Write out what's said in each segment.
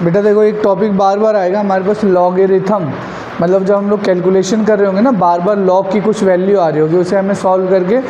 बेटा देखो एक टॉपिक बार बार आएगा हमारे पास, लॉगरिथम। मतलब जब हम लोग कैलकुलेशन कर रहे होंगे ना, बार बार लॉग की कुछ वैल्यू आ रही होगी, उसे हमें सॉल्व करके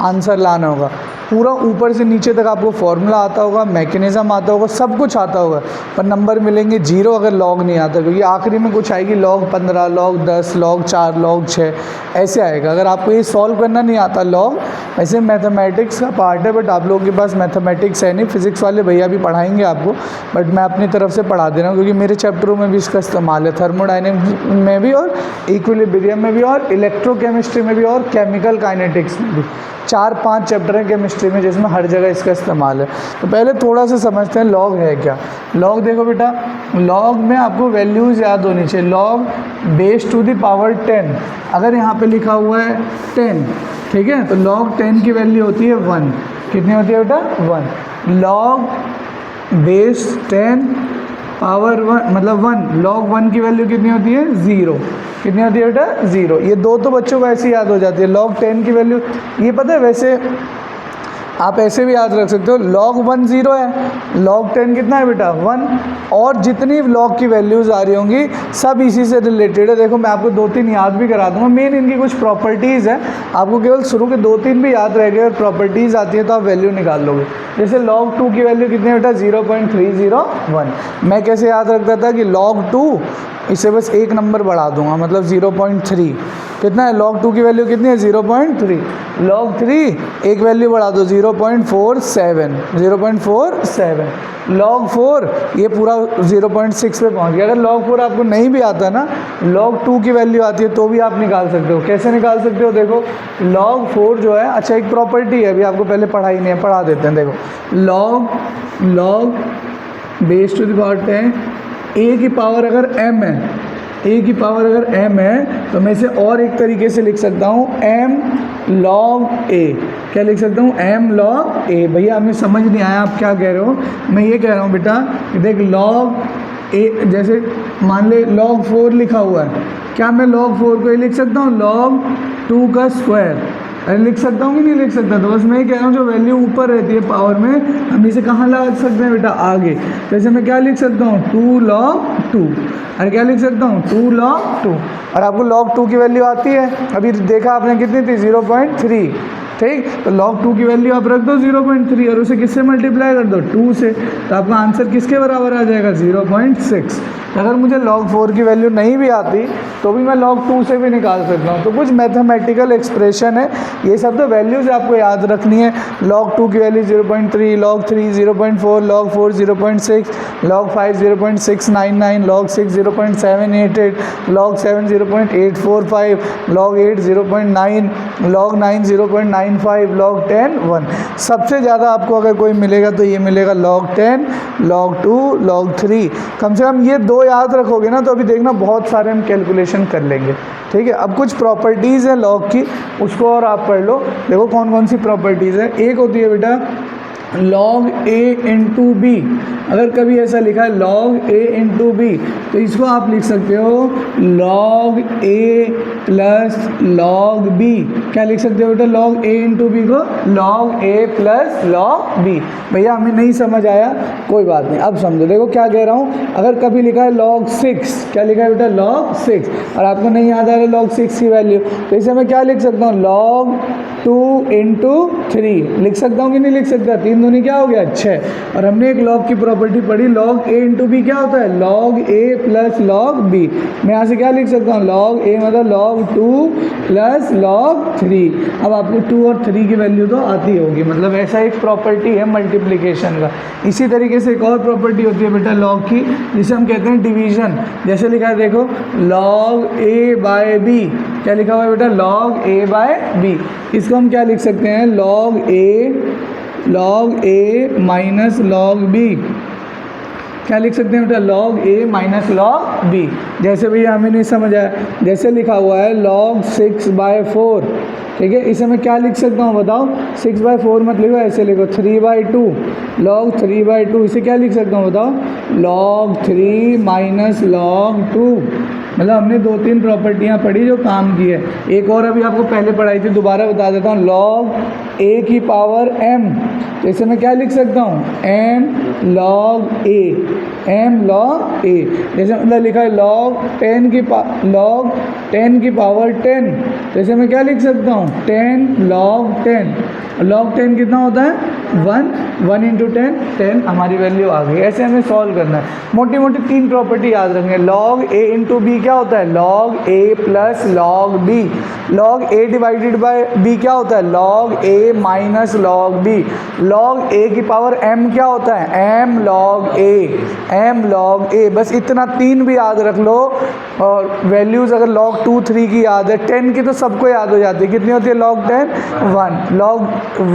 आंसर लाना होगा। पूरा ऊपर से नीचे तक आपको फॉर्मूला आता होगा, मैकेनिज़्म आता होगा, सब कुछ आता होगा, पर नंबर मिलेंगे जीरो अगर लॉग नहीं आता, क्योंकि आखिरी में कुछ आएगी लॉग 15, लॉग 10, लॉग 4, लॉग 6 ऐसे आएगा। अगर आपको ये सॉल्व करना नहीं आता लॉग, ऐसे मैथमेटिक्स का पार्ट है, बट आप लोगों के पास मैथमेटिक्स है नहीं, फिजिक्स वाले भैया भी पढ़ाएंगे आपको, बट मैं अपनी तरफ से पढ़ा दे रहा हूँ, क्योंकि मेरे चैप्टरों में भी इसका इस्तेमाल है, थर्मोडायनेमिक्स में भी और इक्विलिब्रियम में भी और इलेक्ट्रोकेमिस्ट्री में भी और केमिकल काइनेटिक्स में भी। 4-5 चैप्टर हैं केमिस्ट्री में जिसमें हर जगह इसका इस्तेमाल है। तो पहले थोड़ा सा समझते हैं लॉग है क्या। लॉग देखो बेटा, लॉग में आपको वैल्यूज़ याद होनी चाहिए। Log base to the power 10, अगर यहाँ पे लिखा हुआ है 10, ठीक है, तो लॉग 10 की वैल्यू होती है 1। कितनी होती है बेटा? 1। लॉग बेस 10 पावर 1 मतलब 1, लॉग 1 की वैल्यू कितनी होती है? 0। कितनी होती है बेटा? 0। ये दो तो बच्चों को ऐसे याद हो जाती है। लॉग 10 की वैल्यू, ये पता है वैसे आप ऐसे भी याद रख सकते हो, लॉग 1 0 है, लॉग 10 कितना है बेटा? 1। और जितनी लॉग की वैल्यूज़ आ रही होंगी सब इसी से रिलेटेड है। देखो मैं आपको 2-3 याद भी करा दूंगा, मेन इनकी कुछ प्रॉपर्टीज़ है, आपको केवल शुरू के 2-3 भी याद रह गए और प्रॉपर्टीज़ आती है तो आप वैल्यू निकाल लोगे। जैसे log 2 की वैल्यू कितनी है बेटा? 0.301। मैं कैसे याद रखता था कि log 2 इसे बस एक नंबर बढ़ा दूंगा, मतलब 0.3। कितना है? log 2 की वैल्यू कितनी है? 0.3। log 3 एक वैल्यू बढ़ा दो, 0.47। 0.47। log 4 ये पूरा 0.6 पे पहुंच गया। अगर log 4 आपको नहीं भी आता ना, log 2 की वैल्यू आती है तो भी आप निकाल सकते हो। कैसे निकाल सकते हो? देखो log 4 जो है, अच्छा एक प्रॉपर्टी है, अभी आपको पहले पढ़ाई नहीं है, पढ़ा देते हैं। देखो log base to the power 10, a की पावर अगर m है, a की पावर अगर m है तो मैं इसे और एक तरीके से लिख सकता हूँ, m log a। क्या लिख सकता हूँ? m log a। भैया हमें समझ नहीं आया आप क्या कह रहे हो। मैं ये कह रहा हूँ बेटा कि देख log a, जैसे मान ले log 4 लिखा हुआ है, क्या मैं log 4 को ये लिख सकता हूँ log 2 का स्क्वायर? अरे लिख सकता हूँ कि नहीं लिख सकता? तो बस मैं ये कह रहा हूँ जो वैल्यू ऊपर रहती है पावर में, हम इसे कहाँ ला सकते हैं बेटा? आगे। जैसे मैं क्या लिख सकता हूँ? 2 log 2। अरे क्या लिख सकता हूँ? 2 log 2। और आपको log 2 की वैल्यू आती है, अभी देखा आपने कितनी थी? 0.3। ठीक, तो log 2 की वैल्यू आप रख दो 0.3 और उसे किससे मल्टीप्लाई कर दो? 2 से, तो आपका आंसर किसके बराबर आ जाएगा? 0.6। अगर मुझे log 4 की वैल्यू नहीं भी आती तो भी मैं log 2 से भी निकाल सकता हूँ। तो कुछ मैथमेटिकल एक्सप्रेशन है, ये सब तो वैल्यूज़ आपको याद रखनी है। log 2 की value 0.3, log 3 0.4, log 4 0.6, log 5 0.699, log 6 0.788, log 7 0.845, log 8 0.9, log 9 0.95, log 10 1। सबसे ज़्यादा आपको अगर कोई मिलेगा तो ये मिलेगा log 10, log 2, log 3। कम से कम ये दो याद रखोगे ना तो अभी देखना बहुत सारे हम कैलकुलेशन कर लेंगे। ठीक है, अब कुछ प्रॉपर्टीज़ है लॉग की, उसको और आप पढ़ लो। देखो कौन कौन सी प्रॉपर्टीज़ है। एक होती है बेटा log a इंटू बी। अगर कभी ऐसा लिखा है log a इंटू बी तो इसको आप लिख सकते हो log a plus log b। क्या लिख सकते हो बेटा? log a इंटू बी को log a plus log b। भैया हमें नहीं समझ आया, कोई बात नहीं, अब समझो। देखो क्या कह रहा हूँ, अगर कभी लिखा है log 6, क्या लिखा है बेटा? log 6, और आपको नहीं याद आ रहा log 6 की वैल्यू, तो इसे मैं क्या लिख सकता हूँ? log 2 इंटू 3 लिख सकता हूँ कि नहीं लिख सकता? 3 दूनी क्या हो गया? 6। और हमने एक log की प्रॉपर्टी पढ़ी, log a इंटू बी क्या होता है? log a plus log b। मैं यहाँ से क्या लिख सकता हूँ? log a मतलब log 2 प्लस log 3। अब आपको 2 और 3 की वैल्यू तो आती होगी, मतलब ऐसा एक प्रॉपर्टी है मल्टीप्लिकेशन का। इसी तरीके से एक और प्रॉपर्टी होती है बेटा log की, जिसे हम कहते हैं डिवीजन। जैसे लिखा है देखो log a बाय b। क्या लिखा हुआ है बेटा? log a by b। इसको हम क्या लिख सकते हैं? log a minus log b। क्या लिख सकते हैं बेटा? log a minus log b। जैसे भैया हमें नहीं समझ आया, जैसे लिखा हुआ है log 6/4। ठीक है, इसे मैं क्या लिख सकता हूँ बताओ? 6/4 मत लिखो, ऐसे लिखो 3/2। log 3/2 इसे क्या लिख सकता हूँ बताओ? log 3 minus log 2। मतलब हमने 2-3 प्रॉपर्टियाँ पढ़ी जो काम की है। एक और अभी आपको पहले पढ़ाई थी, दोबारा बता देता हूँ, log a की पावर m, तो इसे मैं क्या लिख सकता हूँ, m log a, m log a। जैसे मतलब लिखा है log 10 की पावर 10, तो इसे मैं क्या लिख सकता हूँ, 10 log 10। log 10 कितना होता है, 1 इंटू 10 हमारी वैल्यू आ गई। ऐसे हमें सॉल्व करना है। मोटी मोटी 3 प्रॉपर्टी याद रखेंगे। log a इंटू बी क्या होता है, log a plus log b। log a divided by b क्या होता है, log a minus log b। log a की पावर m क्या होता है, m log a। बस इतना 3 भी याद रख लो। और वैल्यूज़ अगर log 2, 3 की याद है, 10 की तो सबको याद हो जाती है। कितनी होती है log 10, 1। log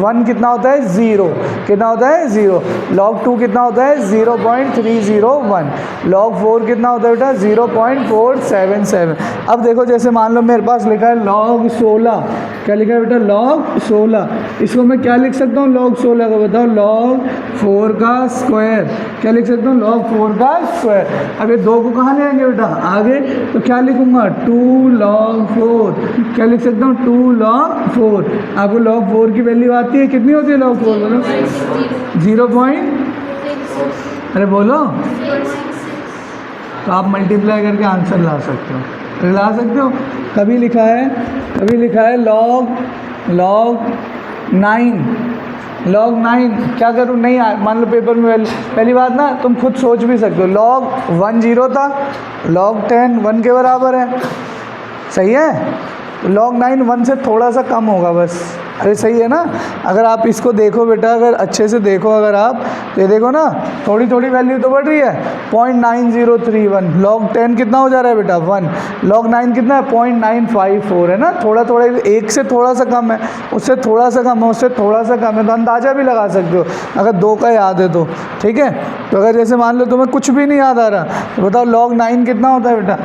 1 कितना होता है, 0। कितना होता है, 0। log 2 कितना होता है, 0.301। log 4 कितना होता है बेटा, 0.477। अब देखो, जैसे मान लो मेरे पास लिखा है log 16, क्या लिखा है बेटा, log 16। इसको मैं क्या लिख सकता हूँ, log 16 का बताओ, log 4 का स्क्वायर। क्या लिख सकता हूँ, log 4 का स्क्वायर। अब ये 2 को कहाँ ले आएंगे बेटा, आगे, तो क्या लिखूंगा, 2 log 4। क्या लिख सकता हूँ, 2 log 4। आपको log 4 की वैल्यू आती है, कितनी होती है log 4, बोलो, 0. अरे बोलो, तो आप मल्टीप्लाई करके आंसर ला सकते हो, कभी लिखा है log 9। क्या करूँ, नहीं मान लो पेपर में पहली बात ना, तुम खुद सोच भी सकते हो, log 1 0 था, log 10 1 के बराबर है, सही है। log 9 1 से थोड़ा सा कम होगा बस। अरे सही है ना। अगर आप इसको देखो बेटा, अगर अच्छे से देखो, अगर आप तो ये देखो ना, थोड़ी वैल्यू तो बढ़ रही है, 0.9031। log 10 कितना हो जा रहा है बेटा, 1। log 9 कितना है, 0.954 है ना। थोड़ा एक से थोड़ा सा कम है, उससे थोड़ा सा कम है, उससे थोड़ा सा कम है, तो अंदाज़ा भी लगा सकते हो अगर 2 का याद है तो, ठीक है। तो अगर जैसे मान लो तुम्हें कुछ भी नहीं याद आ रहा, तो बताओ log 9 कितना होता है बेटा।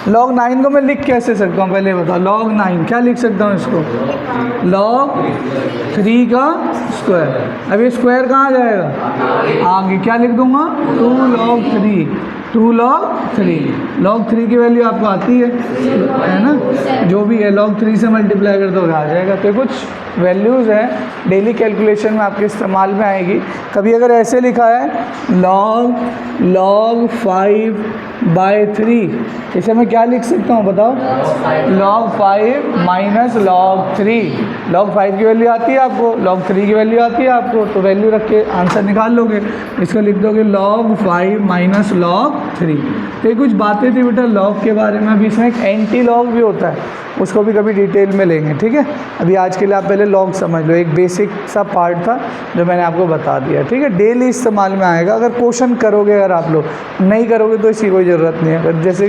log 9 को मैं लिख कैसे सकता हूँ, पहले बताओ। log 9 क्या लिख सकता हूँ इसको, log 3 का स्क्वायर। अब ये स्क्वायर कहाँ जाएगा, आगे, क्या लिख दूंगा, 2 log 3। log 3 की वैल्यू आपको आती है ना, जो भी है log 3 से मल्टीप्लाई कर दोगे आ जाएगा। तो कुछ वैल्यूज़ हैं डेली कैलकुलेशन में आपके इस्तेमाल में आएगी। कभी अगर ऐसे लिखा है log 5/3, इसे मैं क्या लिख सकता हूँ बताओ, log 5 माइनस log 3। log 5 की वैल्यू आती है आपको, log 3 की वैल्यू आती है आपको, तो वैल्यू रख के आंसर निकाल लोगे। इसको लिख दोगे log 5 माइनस log 3। तो ये कुछ बातें थी बेटा log के बारे में। अभी इसमें एक एंटी लॉग भी होता है, उसको भी कभी डिटेल में लेंगे, ठीक है। अभी आज के लिए आप पहले log समझ लो, एक बेसिक सा पार्ट था जो मैंने आपको बता दिया, ठीक है। डेली इस्तेमाल में आएगा। अगर क्वेश्चन करोगे, अगर आप लोग नहीं करोगे तो इसकी कोई ज़रूरत नहीं है। अगर जैसे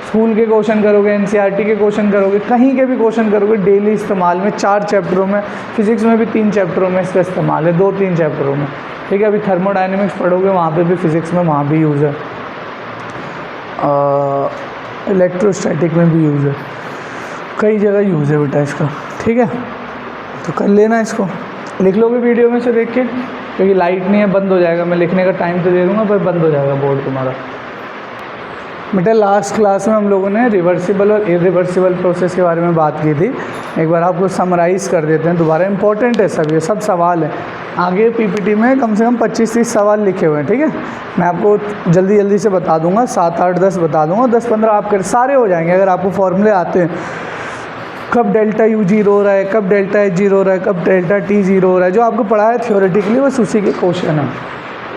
स्कूल के क्वेश्चन करोगे, NCERT के क्वेश्चन करोगे, कहीं के भी क्वेश्चन करोगे, डेली इस्तेमाल में 4 चैप्टरों में, फिजिक्स में भी 3 चैप्टरों में इसका इस्तेमाल है, 2-3 चैप्टरों में, ठीक है। अभी थर्मोडाइनमिक्स पढ़ोगे, वहाँ पे भी फिजिक्स में वहाँ भी यूज़ है, इलेक्ट्रोस्टैटिक में भी यूज़ है, कई जगह यूज़ है बेटा इसका, ठीक है। तो कर लेना, इसको लिख लोगे वीडियो में से देख के, क्योंकि लाइट नहीं है, बंद हो जाएगा। मैं लिखने का टाइम तो दे दूँगा पर बंद हो जाएगा बोर्ड तुम्हारा। बेटा लास्ट क्लास में हम लोगों ने रिवर्सिबल और इरिवर्सिबल प्रोसेस के बारे में बात की थी। एक बार आपको समराइज़ कर देते हैं दोबारा, इंपॉर्टेंट है सब, ये सब सवाल है। आगे पीपीटी में कम से कम 25-30 सवाल लिखे हुए हैं, ठीक है। मैं आपको जल्दी से बता दूंगा, 7, 8, 10 बता दूंगा, 10-15 आप कर सारे हो जाएंगे अगर आपको फॉर्मूले आते हैं। कब डेल्टा U 0 हो रहा है, कब डेल्टा H 0 हो रहा है, कब डेल्टा T 0 हो रहा है, जो आपको पढ़ा है थ्योरेटिकली, बस उसी के क्वेश्चन है।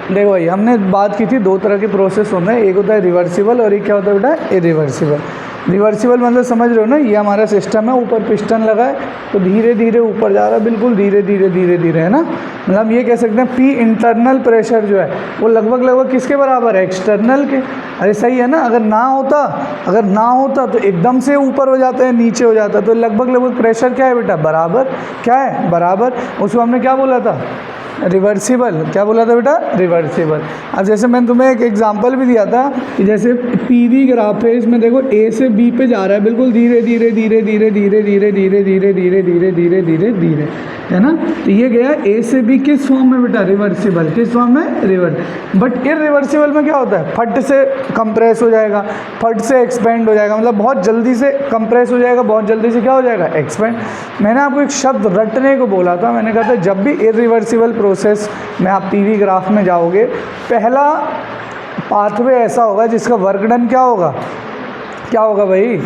देखो भाई, हमने बात की थी 2 तरह के प्रोसेस होते हैं, एक होता है रिवर्सिबल और एक क्या होता है बेटा, इरिवर्सिबल। रिवर्सिबल मतलब समझ रहे हो ना, ये हमारा सिस्टम है, ऊपर पिस्टन लगा है तो धीरे धीरे ऊपर जा रहा है, बिल्कुल धीरे धीरे है ना। मतलब ये कह सकते हैं P इंटरनल प्रेशर जो है वो लगभग किसके बराबर है, एक्सटर्नल के। अरे सही है ना। अगर ना होता तो एकदम से ऊपर हो जाता है, नीचे हो जाता है, तो लगभग प्रेशर क्या है बेटा, बराबर। क्या है, बराबर। उसको हमने क्या बोला था, रिवर्सिबल। क्या बोला था बेटा, रिवर्सिबल। अब जैसे मैंने तुम्हें एक एग्जांपल भी दिया था कि जैसे पीवी ग्राफ है, इसमें देखो A से B पे जा रहा है, बिल्कुल धीरे धीरे, है ना। तो ये गया ए से बी किस फॉर्म में बेटा, रिवर्सिबल, किस फॉर्म में, रिवर्स। बट इरिवर्सिबल में क्या होता है, फट से कंप्रेस हो जाएगा, फट से एक्सपेंड हो जाएगा, मतलब बहुत जल्दी से कंप्रेस हो जाएगा, बहुत जल्दी से क्या हो जाएगा, एक्सपेंड। मैंने आपको एक शब्द रटने को बोला था, मैंने कहा था जब भी इरिवर्सिबल प्रोसेस में आप पीवी ग्राफ में जाओगे, पहला पाथवे ऐसा होगा जिसका वर्क डन क्या होगा, क्या होगा भाई,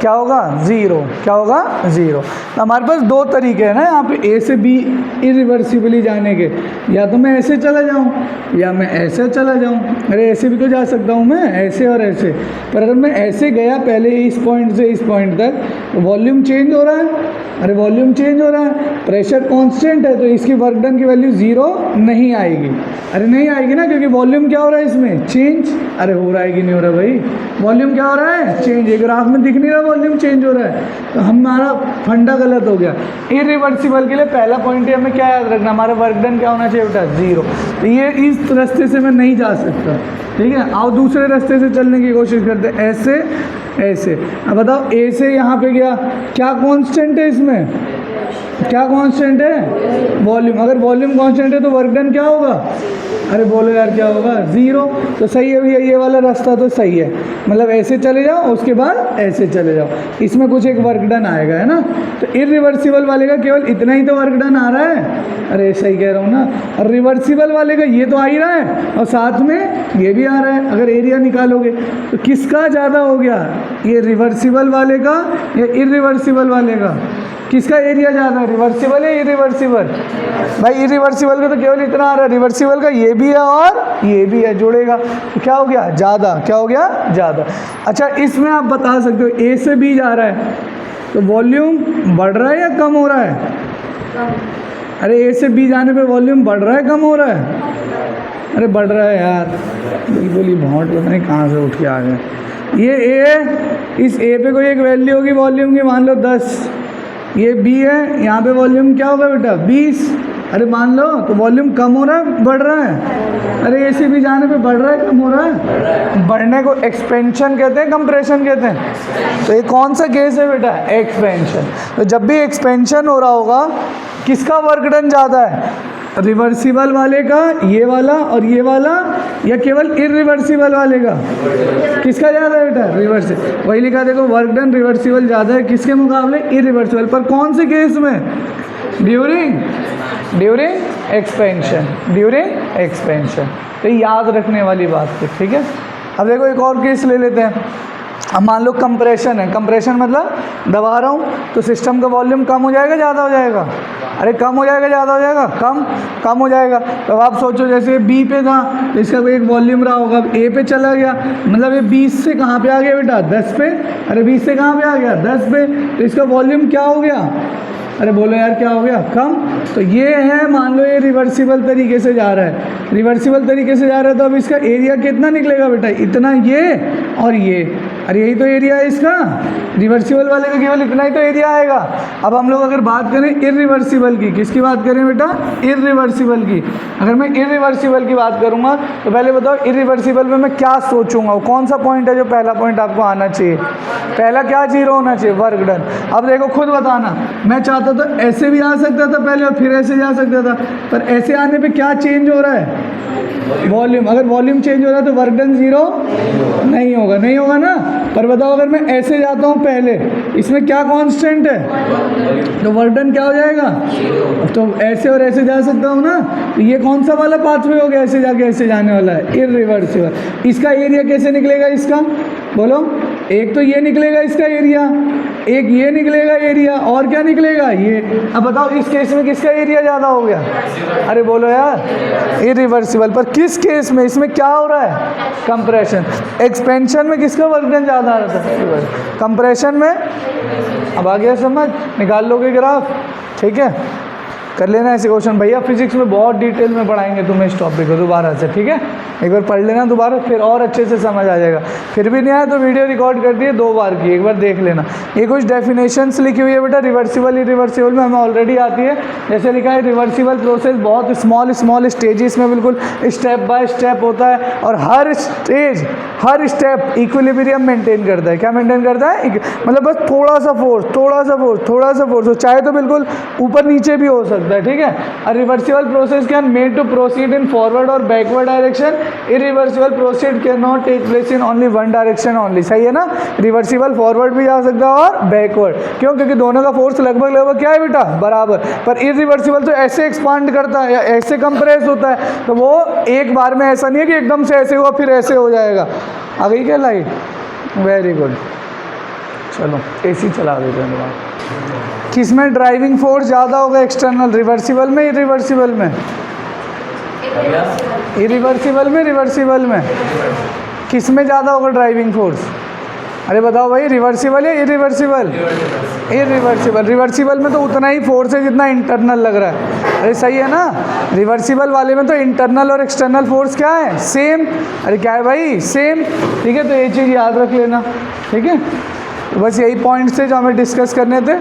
क्या होगा, ज़ीरो, क्या होगा, ज़ीरो। तो हमारे पास दो तरीके हैं ना यहाँ पे ए से बी इरिवर्सिबली जाने के, या तो मैं ऐसे चला जाऊँ या मैं ऐसे चला जाऊँ। अरे ऐसे भी तो जा सकता हूँ मैं, ऐसे और ऐसे, पर अगर मैं ऐसे गया पहले इस पॉइंट से इस पॉइंट तक, तो वॉल्यूम चेंज हो रहा है, अरे वॉल्यूम चेंज हो रहा है, प्रेशर कांस्टेंट है, तो इसकी वर्क डन की वैल्यू ज़ीरो नहीं आएगी। अरे नहीं आएगी ना, क्योंकि वॉल्यूम क्या हो रहा है इसमें, चेंज। अरे हो रहा है कि नहीं हो रहा भाई, वॉल्यूम क्या हो रहा है, चेंज। ये ग्राफ में दिख नहीं रहा वॉल्यूम चेंज हो रहा है, तो हमारा फंडा गलत हो गया। इरिवर्सिबल के लिए पहला पॉइंट हमें क्या याद रखना, हमारा वर्क डन क्या होना चाहिए बेटा, ज़ीरो। तो ये इस रास्ते से मैं नहीं जा सकता, ठीक है। आओ दूसरे रास्ते से चलने की कोशिश करते हैं, ऐसे ऐसे। अब बताओ ए से यहाँ पे गया, क्या कांस्टेंट है इसमें, क्या कांस्टेंट है, वॉल्यूम। अगर वॉल्यूम कांस्टेंट है तो वर्क डन क्या होगा, अरे बोलो यार क्या होगा, ज़ीरो। तो सही है भैया, ये वाला रास्ता तो सही है, मतलब ऐसे चले जाओ उसके बाद ऐसे चले जाओ, इसमें कुछ एक वर्क डन आएगा, है ना। तो इरिवर्सिबल वाले का केवल इतना ही तो वर्क डन आ रहा है, अरे सही कह रहा हूँ ना। और रिवर्सिबल वाले का ये तो आ ही रहा है और साथ में ये भी आ रहा है। अगर एरिया निकालोगे तो किसका ज़्यादा हो गया, ये रिवर्सिबल वाले का या इरिवर्सिबल वाले का, किसका एरिया ज़्यादा है, रिवर्सिबल है इरिवर्सिबल। भाई इरिवर्सिबल का तो केवल इतना आ रहा है, रिवर्सिबल का ये भी है और ये भी है, जोड़ेगा तो क्या हो गया, ज़्यादा, क्या हो गया, ज़्यादा। अच्छा इसमें आप बता सकते हो ए से बी जा रहा है तो वॉल्यूम बढ़ रहा है या कम हो रहा है, अरे ए से बी जाने पे वॉल्यूम बढ़ रहा है कम हो रहा है, अरे बढ़ रहा है यार, बिल्कुल ही बहुत पता नहीं कहाँ से उठ के आ गए। ये ए है, इस ए पे कोई एक वैल्यू होगी वॉल्यूम की, मान लो 10, ये बी है, यहाँ पे वॉल्यूम क्या होगा बेटा 20, अरे मान लो तो वॉल्यूम कम हो रहा है बढ़ रहा है, अरे ए से बी जाने पे बढ़ रहा है कम हो रहा है, बढ़ने को एक्सपेंशन कहते हैं कंप्रेशन कहते हैं। तो ये कौन सा केस है बेटा, एक्सपेंशन। तो जब भी एक्सपेंशन हो रहा होगा किसका वर्क डन ज़्यादा है, रिवर्सिबल वाले का, ये वाला और ये वाला, या केवल इरिवर्सिबल वाले का, किसका ज़्यादा है बेटा, रिवर्सिबल। वही लिखा देखो, वर्क डन रिवर्सिबल ज़्यादा है किसके मुकाबले, इरिवर्सिबल। पर कौन से केस में, ड्यूरिंग एक्सपेंशन, ड्यूरिंग एक्सपेंशन। तो याद रखने वाली बात है, ठीक है। अब देखो एक और केस ले लेते हैं। अब मान लो कंप्रेशन है, कंप्रेशन मतलब दबा रहा हूँ तो सिस्टम का वॉल्यूम कम हो जाएगा ज़्यादा हो जाएगा, अरे कम हो जाएगा ज़्यादा हो जाएगा, कम हो जाएगा। तो आप सोचो जैसे बी पे था तो इसका कोई एक वॉल्यूम रहा होगा, ए पे चला गया, मतलब ये 20 से कहाँ पे आ गया बेटा, 10 पे, अरे 20 से कहाँ पे आ गया, 10 पे, तो इसका वॉल्यूम क्या हो गया, अरे बोलो यार क्या हो गया, कम। तो ये है, मान लो ये रिवर्सिबल तरीके से जा रहा है, रिवर्सिबल तरीके से जा रहा है, तो अब इसका एरिया कितना निकलेगा बेटा, इतना, ये और ये, अरे यही तो एरिया है इसका, रिवर्सिबल वाले का केवल इतना ही तो एरिया आएगा। अब हम लोग अगर बात करें इरिवर्सिबल की, किसकी बात करें बेटा, इरिवर्सिबल की। अगर मैं इरिवर्सिबल की बात करूँगा तो पहले बताओ इरिवर्सिबल में मैं क्या सोचूंगा, कौन सा पॉइंट है जो पहला पॉइंट आपको आना चाहिए, पहला क्या जीरो होना चाहिए, वर्क डन। अब देखो खुद बताना, मैं चाहता तो ऐसे भी आ सकता था पहले और फिर ऐसे जा सकता था, पर ऐसे आने पे क्या चेंज हो रहा है, वॉल्यूम। अगर वॉल्यूम चेंज हो रहा है तो वर्क डन जीरो नहीं होगा, नहीं होगा ना। पर बताओ अगर मैं ऐसे जाता हूँ पहले, इसमें क्या कांस्टेंट है, तो वर्क डन क्या हो जाएगा, तो ऐसे और ऐसे जा सकता हूँ ना। तो ये कौन सा वाला पाथवे हो गया, ऐसे जाके ऐसे जाने वाला है, इरिवर्सिबल। इसका एरिया कैसे निकलेगा, इसका बोलो, एक तो ये निकलेगा इसका एरिया, एक ये निकलेगा एरिया, और क्या निकलेगा ये। अब बताओ इस केस में किसका एरिया ज़्यादा हो गया, अरे बोलो यार इरिवर्सिबल। पर किस केस में, इसमें क्या हो रहा है, कंप्रेशन। एक्सपेंशन में किसका वर्क डन ज़्यादा आ रहा था, कंप्रेशन में। अब आ गया समझ, निकाल लोगे ग्राफ, ठीक है, कर लेना ऐसे क्वेश्चन। भैया फिजिक्स में बहुत डिटेल में पढ़ाएंगे तुम्हें इस टॉपिक को दोबारा से, ठीक है, एक बार पढ़ लेना दोबारा, फिर और अच्छे से समझ आ जाएगा। फिर भी नहीं आया तो वीडियो रिकॉर्ड कर दिए 2 बार की, एक बार देख लेना। ये कुछ डेफिनेशंस लिखी हुई है बेटा, रिवर्सिबल इरिवर्सिबल में हमें ऑलरेडी आती है। जैसे लिखा है रिवर्सिबल प्रोसेस बहुत स्मॉल स्टेजेस में बिल्कुल स्टेप बाय स्टेप होता है, और हर स्टेप इक्विलिब्रियम मेंटेन करता है। क्या मेंटेन करता है, मतलब बस थोड़ा सा फोर्स, चाहे तो बिल्कुल ऊपर नीचे भी हो सकता सकता है, ठीक है। A reversible process can made to proceed in forward और backward direction, irreversible proceed can not take place in only one direction only, सही है ना। रिवर्सिबल फॉरवर्ड भी जा सकता है और बैकवर्ड, क्यों, क्योंकि दोनों का फोर्स लगभग लगभग क्या है बेटा, बराबर। पर इरिवर्सिबल तो ऐसे एक्सपांड करता है या ऐसे कंप्रेस होता है, तो वो एक बार में ऐसा नहीं है कि एकदम से ऐसे हुआ फिर ऐसे हो जाएगा। आ गई क्या लाइट, वेरी गुड। चलो एसी चला देते हैं दोबारा। किस में ड्राइविंग फोर्स ज़्यादा होगा एक्सटर्नल, रिवर्सिबल में इरिवर्सिबल में, इरिवर्सिबल में रिवर्सिबल में, किस में ज़्यादा होगा ड्राइविंग फोर्स, अरे बताओ भाई, रिवर्सिबल या इरिवर्सिबल, इरिवर्सिबल। रिवर्सिबल में तो उतना ही फोर्स है जितना इंटरनल लग रहा है, अरे सही है ना। रिवर्सिबल वाले में तो इंटरनल और एक्सटर्नल फोर्स क्या है, सेम, अरे क्या है भाई, सेम, ठीक है। तो ये चीज़ याद रख लेना, ठीक है। बस यही पॉइंट्स थे जो हमें डिस्कस करने थे,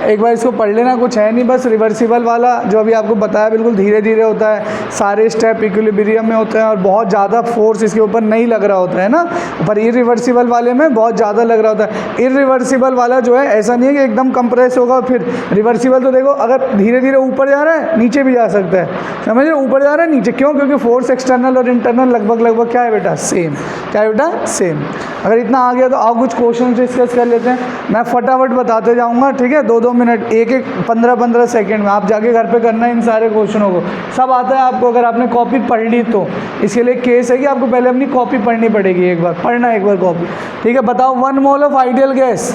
एक बार इसको पढ़ लेना, कुछ है नहीं। बस रिवर्सिबल वाला जो अभी आपको बताया बिल्कुल धीरे धीरे होता है, सारे स्टेप इक्विलिब्रियम में होते हैं और बहुत ज़्यादा फोर्स इसके ऊपर नहीं लग रहा होता है ना, पर इरिवर्सिबल वाले में बहुत ज़्यादा लग रहा होता है। इरिवर्सिबल वाला जो है ऐसा नहीं है कि एकदम कंप्रेस होगा, फिर रिवर्सिबल तो देखो अगर धीरे धीरे ऊपर जा रहा है नीचे भी जा सकता है, समझ रहे हो, ऊपर जा रहा है नीचे, क्यों, क्योंकि फोर्स एक्सटर्नल और इंटरनल लगभग लगभग क्या है बेटा, सेम, क्या है बेटा, सेम। अगर इतना आ गया तो आप कुछ क्वेश्चन डिस्कस कर लेते हैं, मैं फटाफट बताते जाऊंगा, ठीक है, 2-2 मिनट, एक 15-15 सेकंड में आप जाके घर पे करना है इन सारे क्वेश्चनों को, सब आता है आपको अगर आपने कॉपी पढ़ ली तो। इसके लिए केस है कि आपको पहले अपनी कॉपी पढ़नी पड़ेगी, एक बार पढ़ना एक बार कॉपी, ठीक है। बताओ 1 mole of ideal gas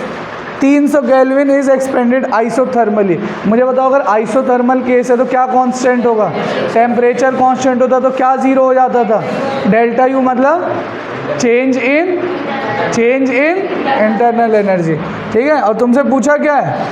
300 kelvin is expanded isothermally. मुझे बताओ अगर आइसोथर्मल केस है तो क्या कांस्टेंट होगा, टेम्परेचर कांस्टेंट होता तो क्या जीरो हो जाता था, डेल्टा यू, मतलब चेंज इन इंटरनल एनर्जी, ठीक है। और तुमसे पूछा क्या है,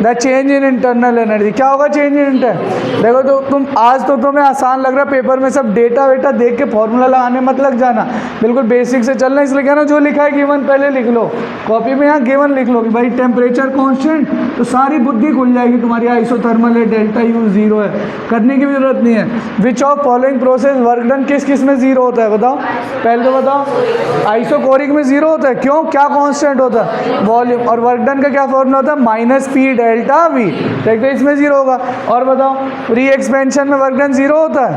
the change in internal energy, क्या होगा चेंज इन इंटरनल। देखो तो तुम आज तो तुम्हें आसान लग रहा है, पेपर में सब डेटा वेटा देख के फॉर्मूला लगाने मत लग जाना, बिल्कुल बेसिक से चलना। इसलिए कहना जो लिखा है गिवन पहले लिख लो, कॉपी में यहाँ गिवन लिख लो कि भाई टेम्परेचर कांस्टेंट, तो सारी बुद्धि खुल जाएगी तुम्हारी, आइसोथर्मल है, डेल्टा यू जीरो है, करने की भी जरूरत नहीं है। Which of following process work done, किस किस में जीरो होता है बताओ, पहले तो बताओ। आइसोकोरिक में जीरो होता है, क्यों, क्या कांस्टेंट होता है, वॉल्यूम, और वर्क डन का क्या फॉर्मूला होता है, माइनस पी डेल्टा वी, देखते इसमें जीरो होगा। और बताओ फ्री एक्सपेंशन में वर्क डन जीरो होता है,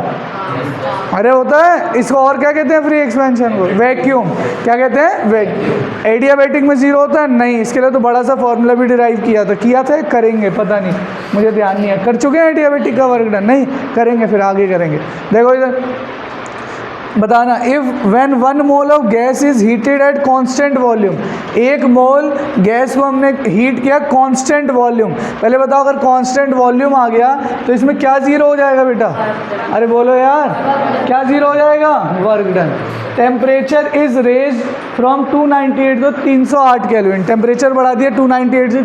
अरे होता है, इसको और क्या कहते हैं फ्री एक्सपेंशन को, वैक्यूम, क्या कहते हैं वैक्यूम। एडियाबैटिक में जीरो होता है, नहीं, इसके लिए तो बड़ा सा फॉर्मूला भी डिराइव किया था, करेंगे, पता नहीं, मुझे ध्यान नहीं है, कर चुके हैं एडियाबैटिक का वर्क डन, नहीं करेंगे, फिर आगे करेंगे। देखो इधर बताना, if when 1 mole of gas is heated eight constant volume, 1 mole gas को हमने हीट किया कांस्टेंट वॉल्यूम, पहले बताओ अगर कांस्टेंट वॉल्यूम आ गया तो इसमें क्या जीरो हो जाएगा बेटा, अरे बोलो यार, क्या जीरो हो जाएगा, work done. Temperature is raise from 298 to 308 kelvin, temperature बढ़ा दिया 298 से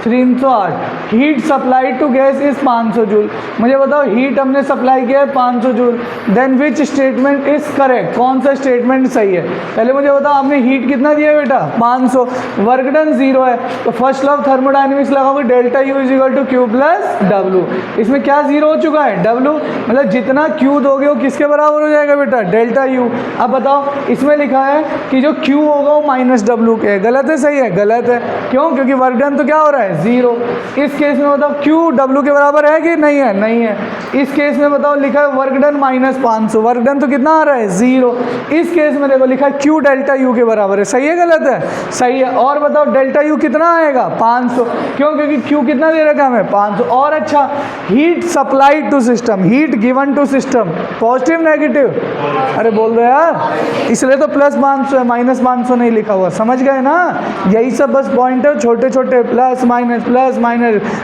308। Heat supply to gas is 500 joule, मुझे बताओ हीट हमने सप्लाई किया है 500 joule, then which statement is correct, कौन सा स्टेटमेंट सही है, पहले मुझे बताओ आपने हीट कितना दिया बेटा 500, वर्क डन जीरो है, तो फर्स्ट लॉ ऑफ थर्मोडायनेमिक्स लगाओगे delta U is equal to Q plus W, इसमें क्या जीरो हो चुका है, डब्ल्यू, मतलब जितना क्यू दोगे वो किसके बराबर हो जाएगा बेटा, डेल्टा यू। अब बताओ इसमें लिखा है कि जो क्यू होगा वो माइनस डब्ल्यू के है, गलत है सही है, गलत है, क्यों, क्योंकि वर्क डन तो क्या हो रहा है जीरो। इस केस में बताओ क्यू डब्ल्यू के बराबर है कि नहीं है, नहीं है। इस केस में बताओ लिखा है work done minus 500, work done तो कितना आ रहा है जीरो। इस केस में देखो लिखा है क्यू डेल्टा यू के बराबर है, सही है गलत है, सही है। और बताओ डेल्टा यू कितना आएगा 500, क्यों, क्योंकि क्यू कितना दे रखा है हमें 500। और अच्छा, heat supply to system, heat given to system, positive negative, अरे बोल दो यार, इसलिए तो प्लस 500 है, माइनस 500 नहीं लिखा हुआ, समझ गए ना, यही सब बस पॉइंट है, छोटे छोटे प्लस माइनस,